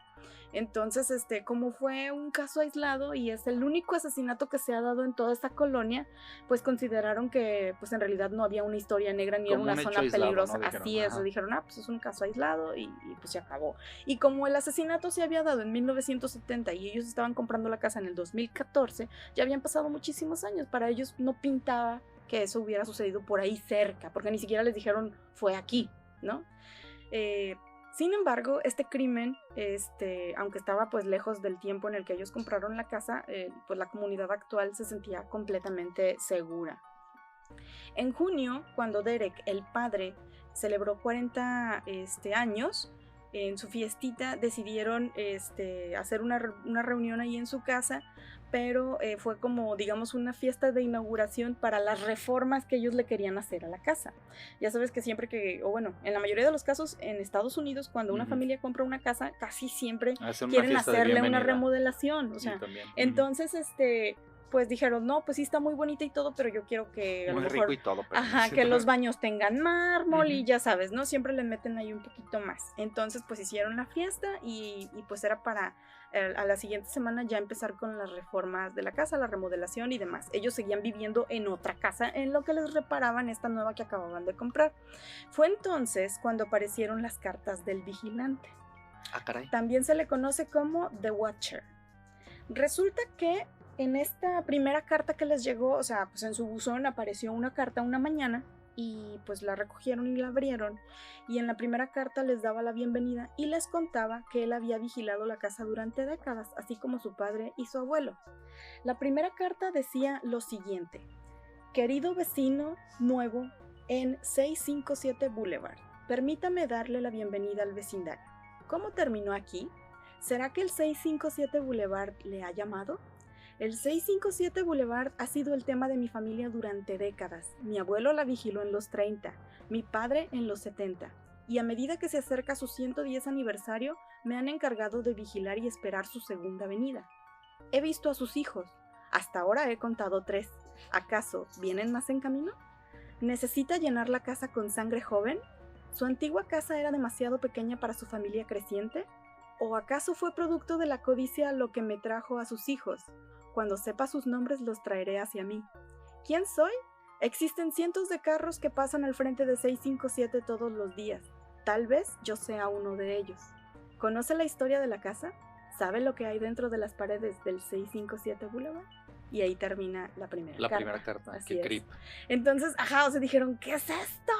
Entonces, como fue un caso aislado y es el único asesinato que se ha dado en toda esta colonia, pues consideraron que pues en realidad no había una historia negra ni era una zona peligrosa. ¿No? Dijeron, así es, dijeron, pues es un caso aislado y pues se acabó. Y como el asesinato se había dado en 1970 y ellos estaban comprando la casa en el 2014, ya habían pasado muchísimos años. Para ellos no pintaba que eso hubiera sucedido por ahí cerca, porque ni siquiera les dijeron fue aquí, ¿no? Sin embargo, este crimen, aunque estaba pues lejos del tiempo en el que ellos compraron la casa, pues la comunidad actual se sentía completamente segura. En junio, cuando Derek, el padre, celebró 40 años, en su fiestita decidieron hacer una reunión ahí en su casa, pero fue como, digamos, una fiesta de inauguración para las reformas que ellos le querían hacer a la casa. Ya sabes que siempre en la mayoría de los casos en Estados Unidos, cuando una familia compra una casa, casi siempre quieren hacerle una remodelación. O sea, sí, entonces, pues dijeron, no, pues sí está muy bonita y todo, pero yo quiero que a lo mejor, rico y todo, pero que los baños tengan mármol y ya sabes, ¿no? Siempre le meten ahí un poquito más. Entonces, pues hicieron la fiesta y pues era para a la siguiente semana ya empezar con las reformas de la casa, la remodelación y demás. Ellos seguían viviendo en otra casa en lo que les reparaban esta nueva que acababan de comprar. Fue entonces cuando aparecieron las cartas del vigilante. Ah, caray. También se le conoce como The Watcher. Resulta que en esta primera carta que les llegó, o sea, pues en su buzón apareció una carta una mañana y pues la recogieron y la abrieron, y en la primera carta les daba la bienvenida y les contaba que él había vigilado la casa durante décadas, así como su padre y su abuelo. La primera carta decía lo siguiente: querido vecino nuevo en 657 Boulevard, permítame darle la bienvenida al vecindario. ¿Cómo terminó aquí? ¿Será que el 657 Boulevard le ha llamado? El 657 Boulevard ha sido el tema de mi familia durante décadas. Mi abuelo la vigiló en los 30, mi padre en los 70, y a medida que se acerca su 110 aniversario, me han encargado de vigilar y esperar su segunda venida. He visto a sus hijos. Hasta ahora he contado 3. ¿Acaso vienen más en camino? ¿Necesita llenar la casa con sangre joven? ¿Su antigua casa era demasiado pequeña para su familia creciente? ¿O acaso fue producto de la codicia lo que me trajo a sus hijos? Cuando sepa sus nombres los traeré hacia mí. ¿Quién soy? Existen cientos de carros que pasan al frente de 657 todos los días. Tal vez yo sea uno de ellos. ¿Conoce la historia de la casa? ¿Sabe lo que hay dentro de las paredes del 657 Boulevard? Y ahí termina la primera carta. La primera carta, qué creep. Entonces, o sea, dijeron, ¿qué es esto?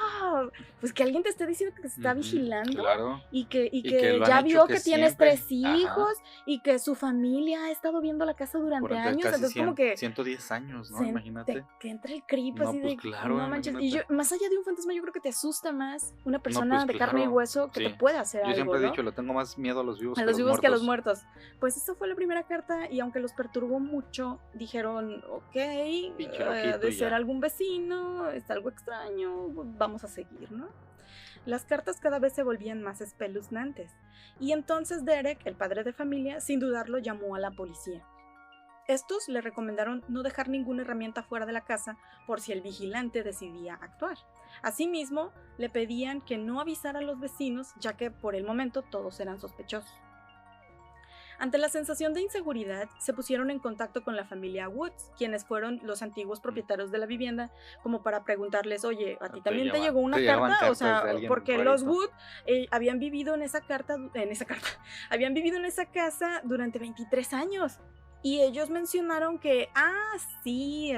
Pues que alguien te esté diciendo que te está vigilando. Claro. Y que ya vio que tienes 3 hijos. Ajá. Y que su familia ha estado viendo la casa durante años. Casi Entonces, como que 110 años, ¿no? Imagínate. Que entra el creep no, así pues de, claro, no manches. Y yo, más allá de un fantasma, yo creo que te asusta más una persona de carne y hueso que te puede hacer algo. Yo siempre he dicho, le tengo más miedo a los vivos que a los muertos. Pues esa fue la primera carta, y aunque los perturbó mucho, dijeron, ok, de ser algún vecino, es algo extraño, vamos a seguir, ¿no? Las cartas cada vez se volvían más espeluznantes, y entonces Derek, el padre de familia, sin dudarlo llamó a la policía. Estos le recomendaron no dejar ninguna herramienta fuera de la casa por si el vigilante decidía actuar. Asimismo, le pedían que no avisara a los vecinos, ya que por el momento todos eran sospechosos. Ante la sensación de inseguridad, se pusieron en contacto con la familia Woods, quienes fueron los antiguos propietarios de la vivienda, como para preguntarles, oye, ¿a ti también te llegó una carta? O sea, porque los Woods habían vivido en esa casa durante 23 años. Y ellos mencionaron que, sí,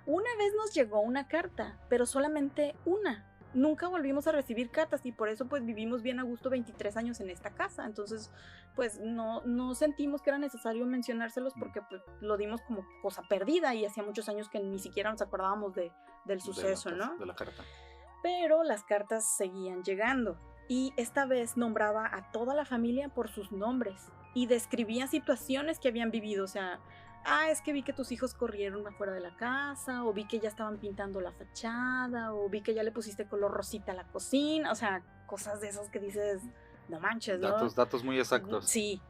una vez nos llegó una carta, pero solamente una. Nunca volvimos a recibir cartas y por eso pues vivimos bien a gusto 23 años en esta casa. Entonces pues no sentimos que era necesario mencionárselos porque pues lo dimos como cosa perdida y hacía muchos años que ni siquiera nos acordábamos del suceso, ¿no? De la carta. Pero las cartas seguían llegando y esta vez nombraba a toda la familia por sus nombres y describía situaciones que habían vivido, o sea... es que vi que tus hijos corrieron afuera de la casa, o vi que ya estaban pintando la fachada, o vi que ya le pusiste color rosita a la cocina, o sea, cosas de esas que dices, no manches, ¿no? Datos muy exactos. Sí,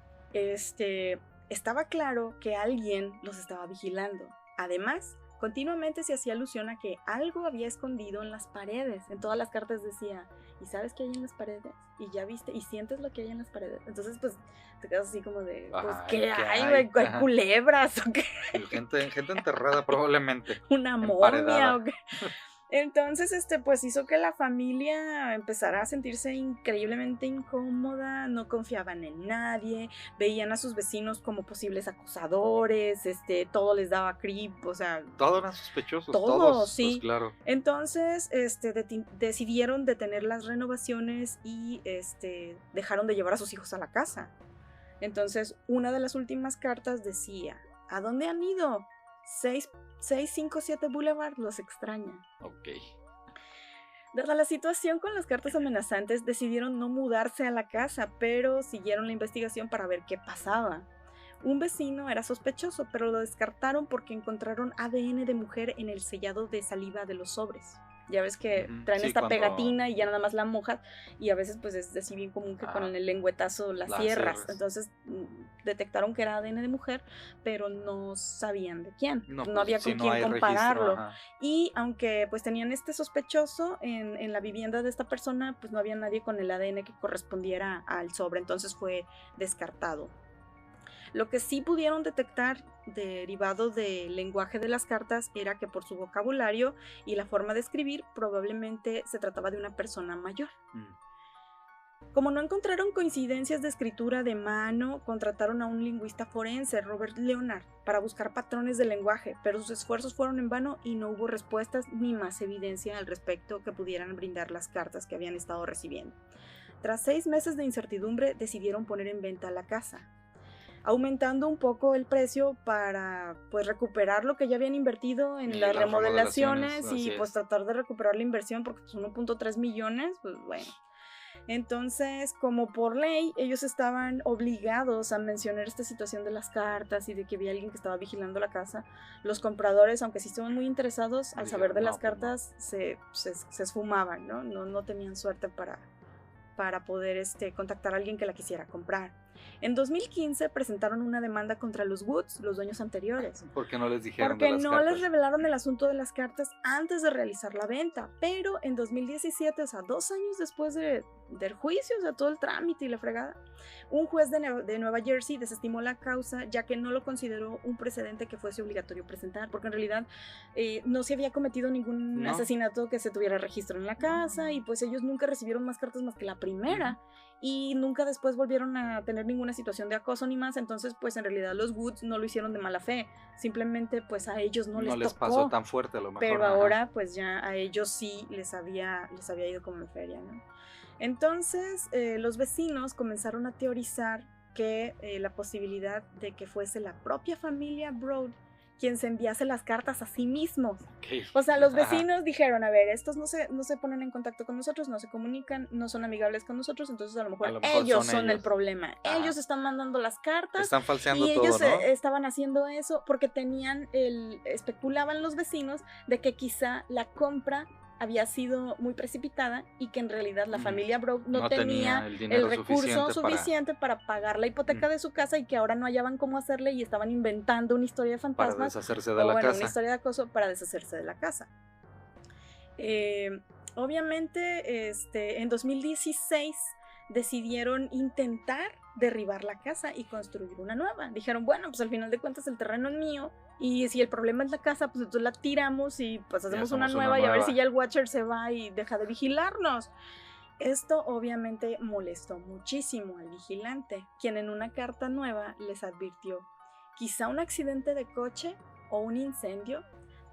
estaba claro que alguien los estaba vigilando. Además, continuamente se hacía alusión a que algo había escondido en las paredes. En todas las cartas decía, ¿y sabes qué hay en las paredes? Y ya viste, y sientes lo que hay en las paredes. Entonces, pues, te quedas así como de, pues, ¿qué hay? ¿Hay culebras o qué? Gente enterrada probablemente. ¿Una momia o qué? Entonces, pues hizo que la familia empezara a sentirse increíblemente incómoda, no confiaban en nadie, veían a sus vecinos como posibles acusadores, todo les daba creep, o sea... Todos eran sospechosos, todos, sí. Pues claro. Entonces, decidieron detener las renovaciones y, dejaron de llevar a sus hijos a la casa. Entonces, una de las últimas cartas decía, ¿a dónde han ido? 657 Boulevard los extraña. Ok. Dada la situación con las cartas amenazantes, decidieron no mudarse a la casa, pero siguieron la investigación para ver qué pasaba. Un vecino era sospechoso, pero lo descartaron porque encontraron ADN de mujer en el sellado de saliva de los sobres. Ya ves que traen esta pegatina y ya nada más la mojas, y a veces pues es así bien común que con el lengüetazo la cierras. Entonces detectaron que era ADN de mujer, pero no sabían de quién. No había con quién compararlo. Y aunque pues tenían sospechoso en la vivienda de esta persona, pues no había nadie con el ADN que correspondiera al sobre, entonces fue descartado. Lo que sí pudieron detectar derivado del lenguaje de las cartas era que por su vocabulario y la forma de escribir probablemente se trataba de una persona mayor. Como no encontraron coincidencias de escritura de mano, contrataron a un lingüista forense, Robert Leonard, para buscar patrones del lenguaje, pero sus esfuerzos fueron en vano y no hubo respuestas ni más evidencia al respecto que pudieran brindar las cartas que habían estado recibiendo. Tras 6 meses de incertidumbre, decidieron poner en venta la casa, aumentando un poco el precio para pues recuperar lo que ya habían invertido en las remodelaciones y pues tratar de recuperar la inversión, porque son 1.3 millones, pues bueno. Entonces, como por ley, ellos estaban obligados a mencionar esta situación de las cartas y de que había alguien que estaba vigilando la casa. Los compradores, aunque sí estaban muy interesados, al saber de las cartas, se esfumaban, ¿no? No tenían suerte para poder contactar a alguien que la quisiera comprar. En 2015 presentaron una demanda contra los Woods, los dueños anteriores. ¿Por qué no les dijeron Porque de las cartas? les revelaron el asunto de las cartas antes de realizar la venta. Pero en 2017, o sea, 2 años después del juicio, o sea, todo el trámite y la fregada, un juez de Nueva Jersey desestimó la causa, ya que no lo consideró un precedente que fuese obligatorio presentar, porque en realidad no se había cometido ningún asesinato que se tuviera registro en la casa, y pues ellos nunca recibieron más cartas más que la primera. Y nunca después volvieron a tener ninguna situación de acoso ni más, entonces pues en realidad los Woods no lo hicieron de mala fe, simplemente pues a ellos no les tocó, pasó tan fuerte a lo mejor. Pero ahora pues ya a ellos sí les había ido como en feria, ¿no? Entonces los vecinos comenzaron a teorizar que la posibilidad de que fuese la propia familia Broad quien se enviase las cartas a sí mismos. Okay. O sea, los vecinos dijeron, a ver, estos no se ponen en contacto con nosotros, no se comunican, no son amigables con nosotros, entonces a lo mejor ellos son el problema. Ellos están mandando las cartas. Están falseando y todo, ellos ¿no? Estaban haciendo eso porque especulaban los vecinos de que quizá la compra había sido muy precipitada y que en realidad la familia Broad no tenía el recurso suficiente para pagar la hipoteca de su casa y que ahora no hallaban cómo hacerle y estaban inventando una historia de fantasmas para deshacerse de la casa. Una historia de acoso para deshacerse de la casa. Obviamente en 2016 decidieron intentar derribar la casa y construir una nueva. Dijeron, bueno, pues al final de cuentas el terreno es mío y si el problema es la casa, pues entonces la tiramos y pues hacemos una nueva y a ver si ya el Watcher se va y deja de vigilarnos. Esto obviamente molestó muchísimo al vigilante, quien en una carta nueva les advirtió, quizá un accidente de coche o un incendio,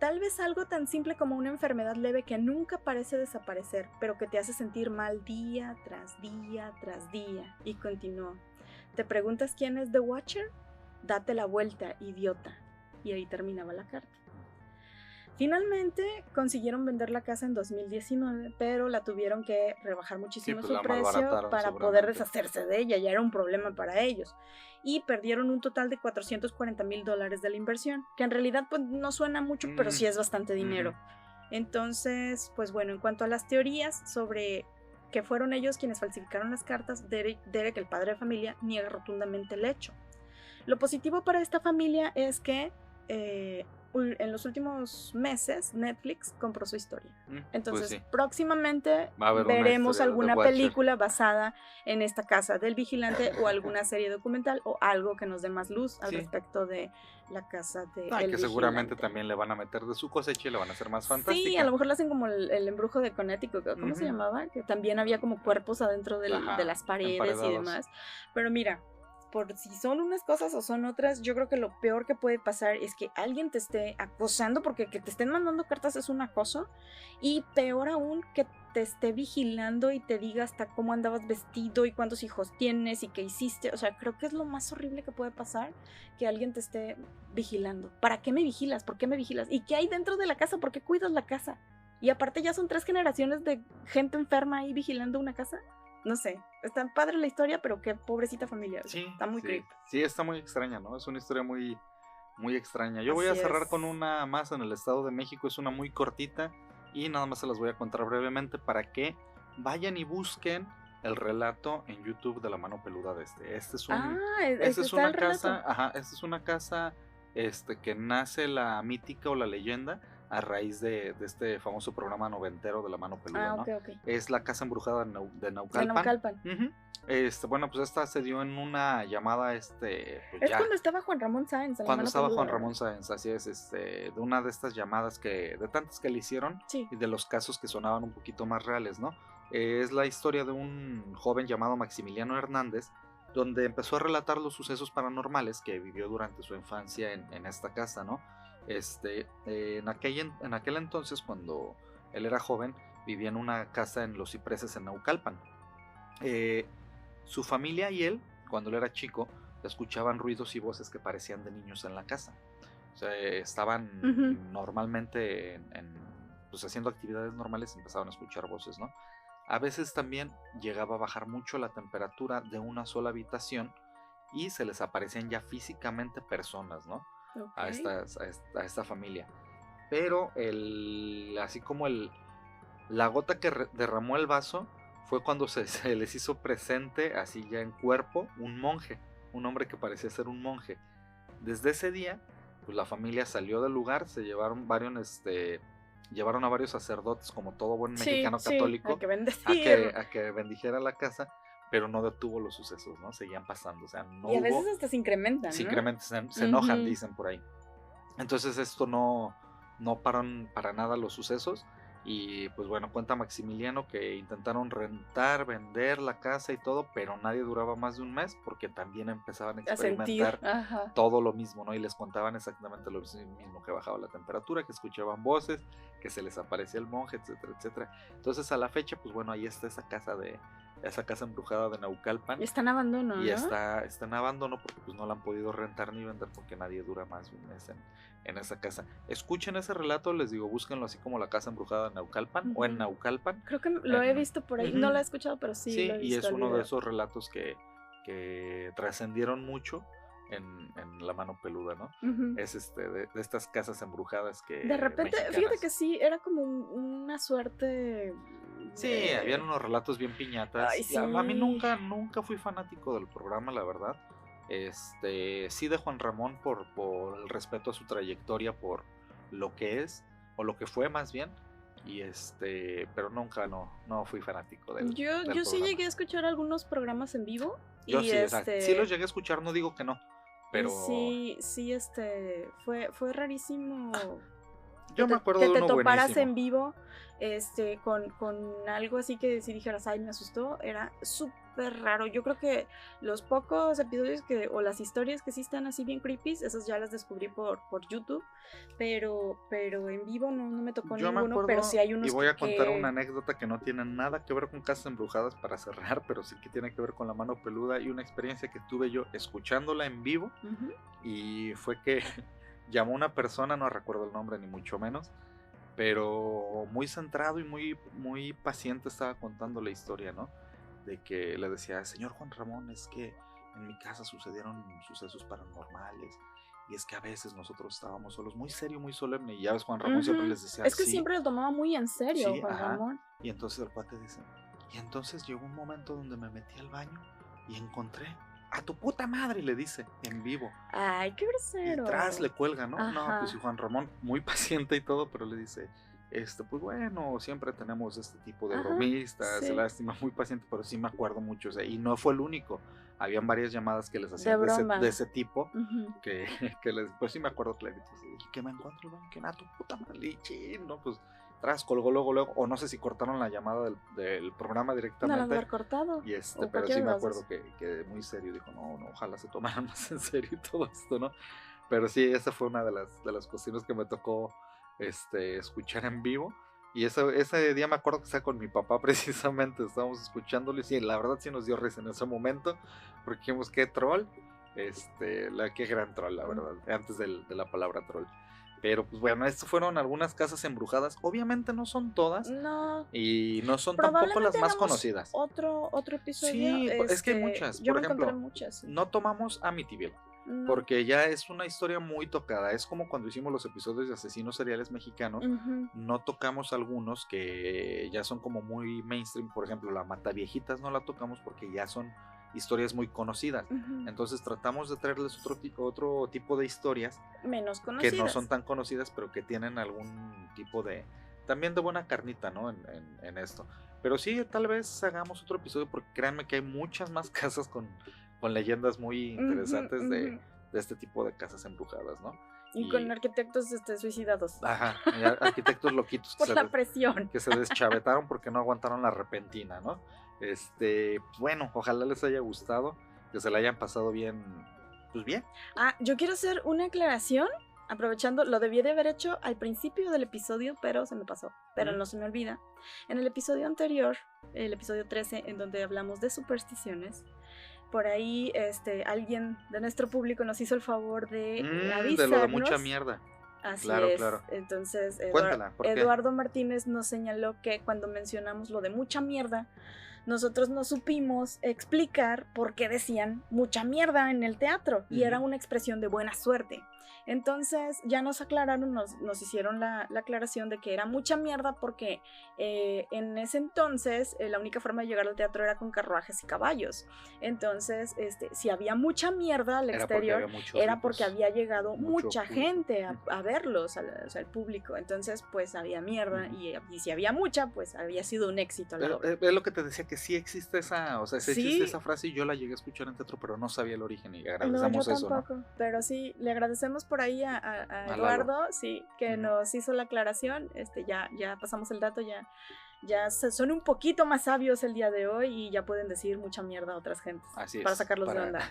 tal vez algo tan simple como una enfermedad leve que nunca parece desaparecer, pero que te hace sentir mal día tras día tras día. Y continuó, ¿te preguntas quién es The Watcher? Date la vuelta, idiota. Y ahí terminaba la carta. Finalmente consiguieron vender la casa en 2019, pero la tuvieron que rebajar muchísimo su precio para poder deshacerse de ella, ya era un problema para ellos. Y perdieron un total de $440,000 de la inversión, que en realidad pues, no suena mucho, pero sí es bastante dinero. Entonces, pues bueno, en cuanto a las teorías sobre que fueron ellos quienes falsificaron las cartas, Derek, el padre de familia, niega rotundamente el hecho. Lo positivo para esta familia es que en los últimos meses Netflix compró su historia. Entonces pues sí, próximamente veremos alguna película basada en esta casa del vigilante o alguna serie documental o algo que nos dé más luz al respecto de la casa de el que vigilante. Seguramente también le van a meter de su cosecha y le van a hacer más fantástica. Sí, a lo mejor le hacen como el embrujo de Connecticut, ¿cómo se llamaba? Que también había como cuerpos adentro de las paredes y demás. Pero mira, por si son unas cosas o son otras, yo creo que lo peor que puede pasar es que alguien te esté acosando, porque que te estén mandando cartas es un acoso, y peor aún que te esté vigilando y te diga hasta cómo andabas vestido y cuántos hijos tienes y qué hiciste. O sea, creo que es lo más horrible que puede pasar, que alguien te esté vigilando. ¿Para qué me vigilas? ¿Por qué me vigilas? ¿Y qué hay dentro de la casa? ¿Por qué cuidas la casa? Y aparte ya son 3 generaciones de gente enferma ahí vigilando una casa. No sé, está padre la historia, pero qué pobrecita familia. Sí, está muy creepy. Sí, está muy extraña, ¿no? Es una historia muy, muy extraña. Yo voy a cerrar con una más en el Estado de México. Es una muy cortita y nada más se las voy a contar brevemente para que vayan y busquen el relato en YouTube de La Mano Peluda de este. Esta es una casa, esta es una casa que nace la mítica o la leyenda a raíz de este famoso programa noventero de La Mano Peluda, ¿no? Okay. Es la casa embrujada de Naucalpan. Bueno, pues esta se dio en una llamada, pues es ya, cuando estaba Juan Ramón Sáenz. Cuando estaba Juan Ramón Sáenz, así es, de una de estas llamadas de tantas que le hicieron, sí, y de los casos que sonaban un poquito más reales, ¿no? Es la historia de un joven llamado Maximiliano Hernández, donde empezó a relatar los sucesos paranormales que vivió durante su infancia en esta casa, ¿no? En aquel entonces, cuando él era joven, vivía en una casa en Los Cipreses en Naucalpan. Su familia y él, cuando él era chico, escuchaban ruidos y voces que parecían de niños en la casa. O sea, estaban normalmente pues haciendo actividades normales y empezaban a escuchar voces, ¿no? A veces también llegaba a bajar mucho la temperatura de una sola habitación y se les aparecían ya físicamente personas, ¿no? A esta familia. Pero así como la gota que derramó el vaso fue cuando se les hizo presente, así ya en cuerpo, un monje, un hombre que parecía ser un monje. Desde ese día, pues la familia salió del lugar, se llevaron llevaron a varios sacerdotes, como todo buen mexicano católico, a que bendijera la casa, pero no detuvo los sucesos, ¿no? Seguían pasando, o sea, no y a veces hasta se incrementan, ¿no? Se incrementan, se enojan, dicen por ahí. Entonces esto no pararon para nada los sucesos, Y pues bueno, cuenta Maximiliano que intentaron rentar, vender la casa y todo, pero nadie duraba más de un mes porque también empezaban a experimentar todo lo mismo, ¿no? Y les contaban exactamente lo mismo, que bajaba la temperatura, que escuchaban voces, que se les aparecía el monje, etcétera, etcétera. Entonces a la fecha, pues bueno, ahí está esa casa embrujada de Naucalpan. Está en abandono, y ¿no? está en abandono porque pues no la han podido rentar ni vender porque nadie dura más de un mes en esa casa. Escuchen ese relato, les digo, búsquenlo así como la casa embrujada de Naucalpan o en Naucalpan. Creo que lo he visto por ahí, no lo he escuchado, pero sí lo he visto. Y es uno de esos relatos que trascendieron mucho en La Mano Peluda, ¿no? Es de estas casas embrujadas que de repente, mexicanas. Fíjate que sí, era como una suerte. Sí, habían unos relatos bien piñatas. Ay, sí. A mí nunca fui fanático del programa, la verdad. Sí de Juan Ramón por el respeto a su trayectoria, por lo que es, o lo que fue más bien. Y pero nunca no fui fanático del Yo sí llegué a escuchar algunos programas en vivo. Yo sí, sí los llegué a escuchar, no digo que no, pero sí, fue rarísimo. Yo me acuerdo que de te uno toparas buenísimo. en vivo con algo así que si dijeras, ay, me asustó, era súper raro. Yo creo que los pocos episodios o las historias que sí están así bien creepy, esas ya las descubrí por YouTube, pero en vivo no me tocó yo ninguno, pero sí hay unos. Y voy a contar una anécdota que no tiene nada que ver con casas embrujadas para cerrar, pero sí que tiene que ver con La Mano Peluda y una experiencia que tuve yo escuchándola en vivo. Y fue que llamó una persona, no recuerdo el nombre ni mucho menos, pero muy centrado y muy paciente estaba contando la historia, ¿no? De que le decía, señor Juan Ramón, es que en mi casa sucedieron sucesos paranormales y es que a veces nosotros estábamos solos, muy serio, muy solemne, y ya ves, Juan Ramón siempre les decía, es que siempre lo tomaba muy en serio, Juan Ramón. Y entonces el cuate dice, y entonces llegó un momento donde me metí al baño y encontré a tu puta madre, le dice, en vivo. Ay, qué grosero. Y tras le cuelga, ¿no? No, pues y Juan Ramón, muy paciente y todo, pero le dice, pues bueno, siempre tenemos este tipo de bromistas, lástima, muy paciente, pero sí me acuerdo mucho, o sea, y no fue el único. Habían varias llamadas que les hacían de ese tipo, que les, pues sí me acuerdo clarito, y que me encuentro, que a tu puta madre, no, pues tras colgó luego, o no sé si cortaron la llamada del programa directamente. No la haber cortado. Y pero sí me acuerdo que muy serio dijo, no, ojalá se tomaran más en serio todo esto, ¿no? Pero sí, esa fue una de las cuestiones que me tocó escuchar en vivo. Y ese día me acuerdo que estaba con mi papá precisamente, estábamos escuchándolo y sí, la verdad sí nos dio risa en ese momento, porque dijimos, qué troll, qué gran troll, la verdad, antes de la palabra troll. Pero pues bueno, estas fueron algunas casas embrujadas. Obviamente no son todas. No. Y no son tampoco las más conocidas. Otro episodio. Sí, es que hay muchas. Yo por ejemplo, muchas, sí. No tomamos Amityville. No. Porque ya es una historia muy tocada. Es como cuando hicimos los episodios de asesinos seriales mexicanos. No tocamos algunos que ya son como muy mainstream. Por ejemplo, la Mataviejitas no la tocamos porque ya son historias muy conocidas. Entonces tratamos de traerles otro tipo de historias menos conocidas, que no son tan conocidas, pero que tienen algún tipo de también de buena carnita, ¿no? En esto. Pero sí, tal vez hagamos otro episodio, porque créanme que hay muchas más casas con leyendas muy interesantes de este tipo de casas embrujadas, ¿no? Y con arquitectos suicidados. Ajá, arquitectos loquitos. Por la presión. Que se deschavetaron porque no aguantaron la repentina, ¿no? Bueno, ojalá les haya gustado, que se la hayan pasado bien, pues bien. Yo quiero hacer una aclaración, aprovechando, lo debí de haber hecho al principio del episodio, pero se me pasó, pero no se me olvida. En el episodio anterior, el episodio 13, en donde hablamos de supersticiones, por ahí alguien de nuestro público nos hizo el favor de avisarnos. De lo de mucha mierda. Así claro, es. Claro. Entonces, Cuéntala, ¿por qué? Eduardo Martínez nos señaló que cuando mencionamos lo de mucha mierda, nosotros no supimos explicar por qué decían mucha mierda en el teatro, y era una expresión de buena suerte. Entonces ya nos aclararon, nos hicieron la aclaración de que era mucha mierda porque en ese entonces la única forma de llegar al teatro era con carruajes y caballos. Entonces si había mucha mierda al exterior era porque había llegado mucha gente a verlos, al público. Entonces pues había mierda, y si había mucha, pues había sido un éxito la obra. Es lo que te decía, que sí existe esa, o sea, sí existe esa frase, y yo la llegué a escuchar en teatro, pero no sabía el origen, y agradecemos eso, tampoco, ¿no? Pero sí, le agradecemos por ahí a Eduardo, sí, que nos hizo la aclaración. Ya pasamos el dato, ya son un poquito más sabios el día de hoy y ya pueden decir mucha mierda a otras gentes. Así para es, sacarlos de onda.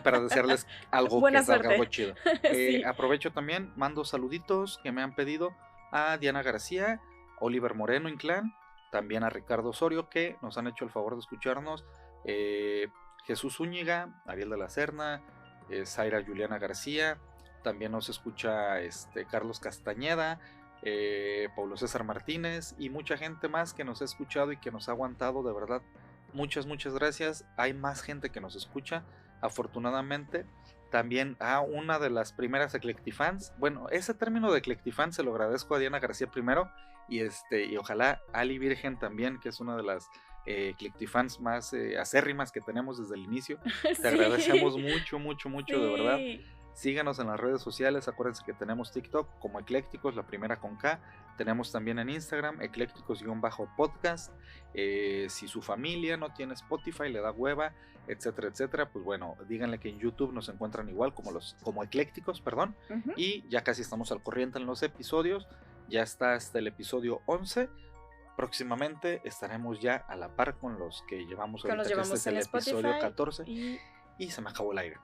Para desearles algo Buena que salga suerte. algo chido. Sí. Aprovecho también, mando saluditos que me han pedido a Diana García, Oliver Moreno Inclán, también a Ricardo Osorio, que nos han hecho el favor de escucharnos, Jesús Zúñiga, Ariel de la Serna, Zaira Juliana García, también nos escucha Carlos Castañeda, Paulo César Martínez y mucha gente más que nos ha escuchado y que nos ha aguantado, de verdad. Muchas gracias. Hay más gente que nos escucha, afortunadamente. También a una de las primeras Eclectifans. Bueno, ese término de Eclectifans se lo agradezco a Diana García primero. Y ojalá Ali Virgen también, que es una de las Eclectifans más acérrimas que tenemos desde el inicio. Te agradecemos mucho, de verdad. Síganos en las redes sociales, acuérdense que tenemos TikTok como Eclécticos, la primera con K. Tenemos también en Instagram, Eclécticos-podcast. Si su familia no tiene Spotify, le da hueva, etcétera, pues bueno, díganle que en YouTube nos encuentran igual como Eclécticos, perdón. Uh-huh. Y ya casi estamos al corriente en los episodios, ya está hasta el episodio 11. Próximamente estaremos ya a la par con los que llevamos ahorita, que este es el episodio 14. Y se me acabó el aire.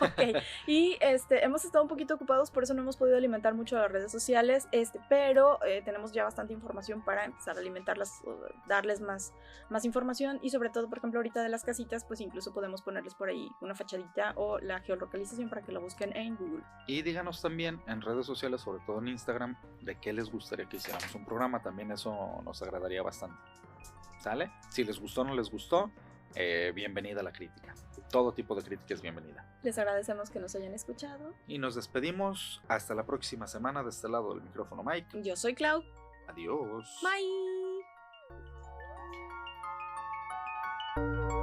Ok, y hemos estado un poquito ocupados, por eso no hemos podido alimentar mucho las redes sociales, pero tenemos ya bastante información para empezar a alimentarlas, darles más información, y sobre todo, por ejemplo, ahorita de las casitas, pues incluso podemos ponerles por ahí una fachadita o la geolocalización para que lo busquen en Google. Y díganos también en redes sociales, sobre todo en Instagram, de qué les gustaría que hiciéramos un programa, también eso nos agradaría bastante. ¿Sale? Si les gustó o no les gustó, bienvenida a la crítica. Todo tipo de crítica es bienvenida. Les agradecemos que nos hayan escuchado. Y nos despedimos hasta la próxima semana de este lado del micrófono, Mike. Yo soy Clau. Adiós. Bye.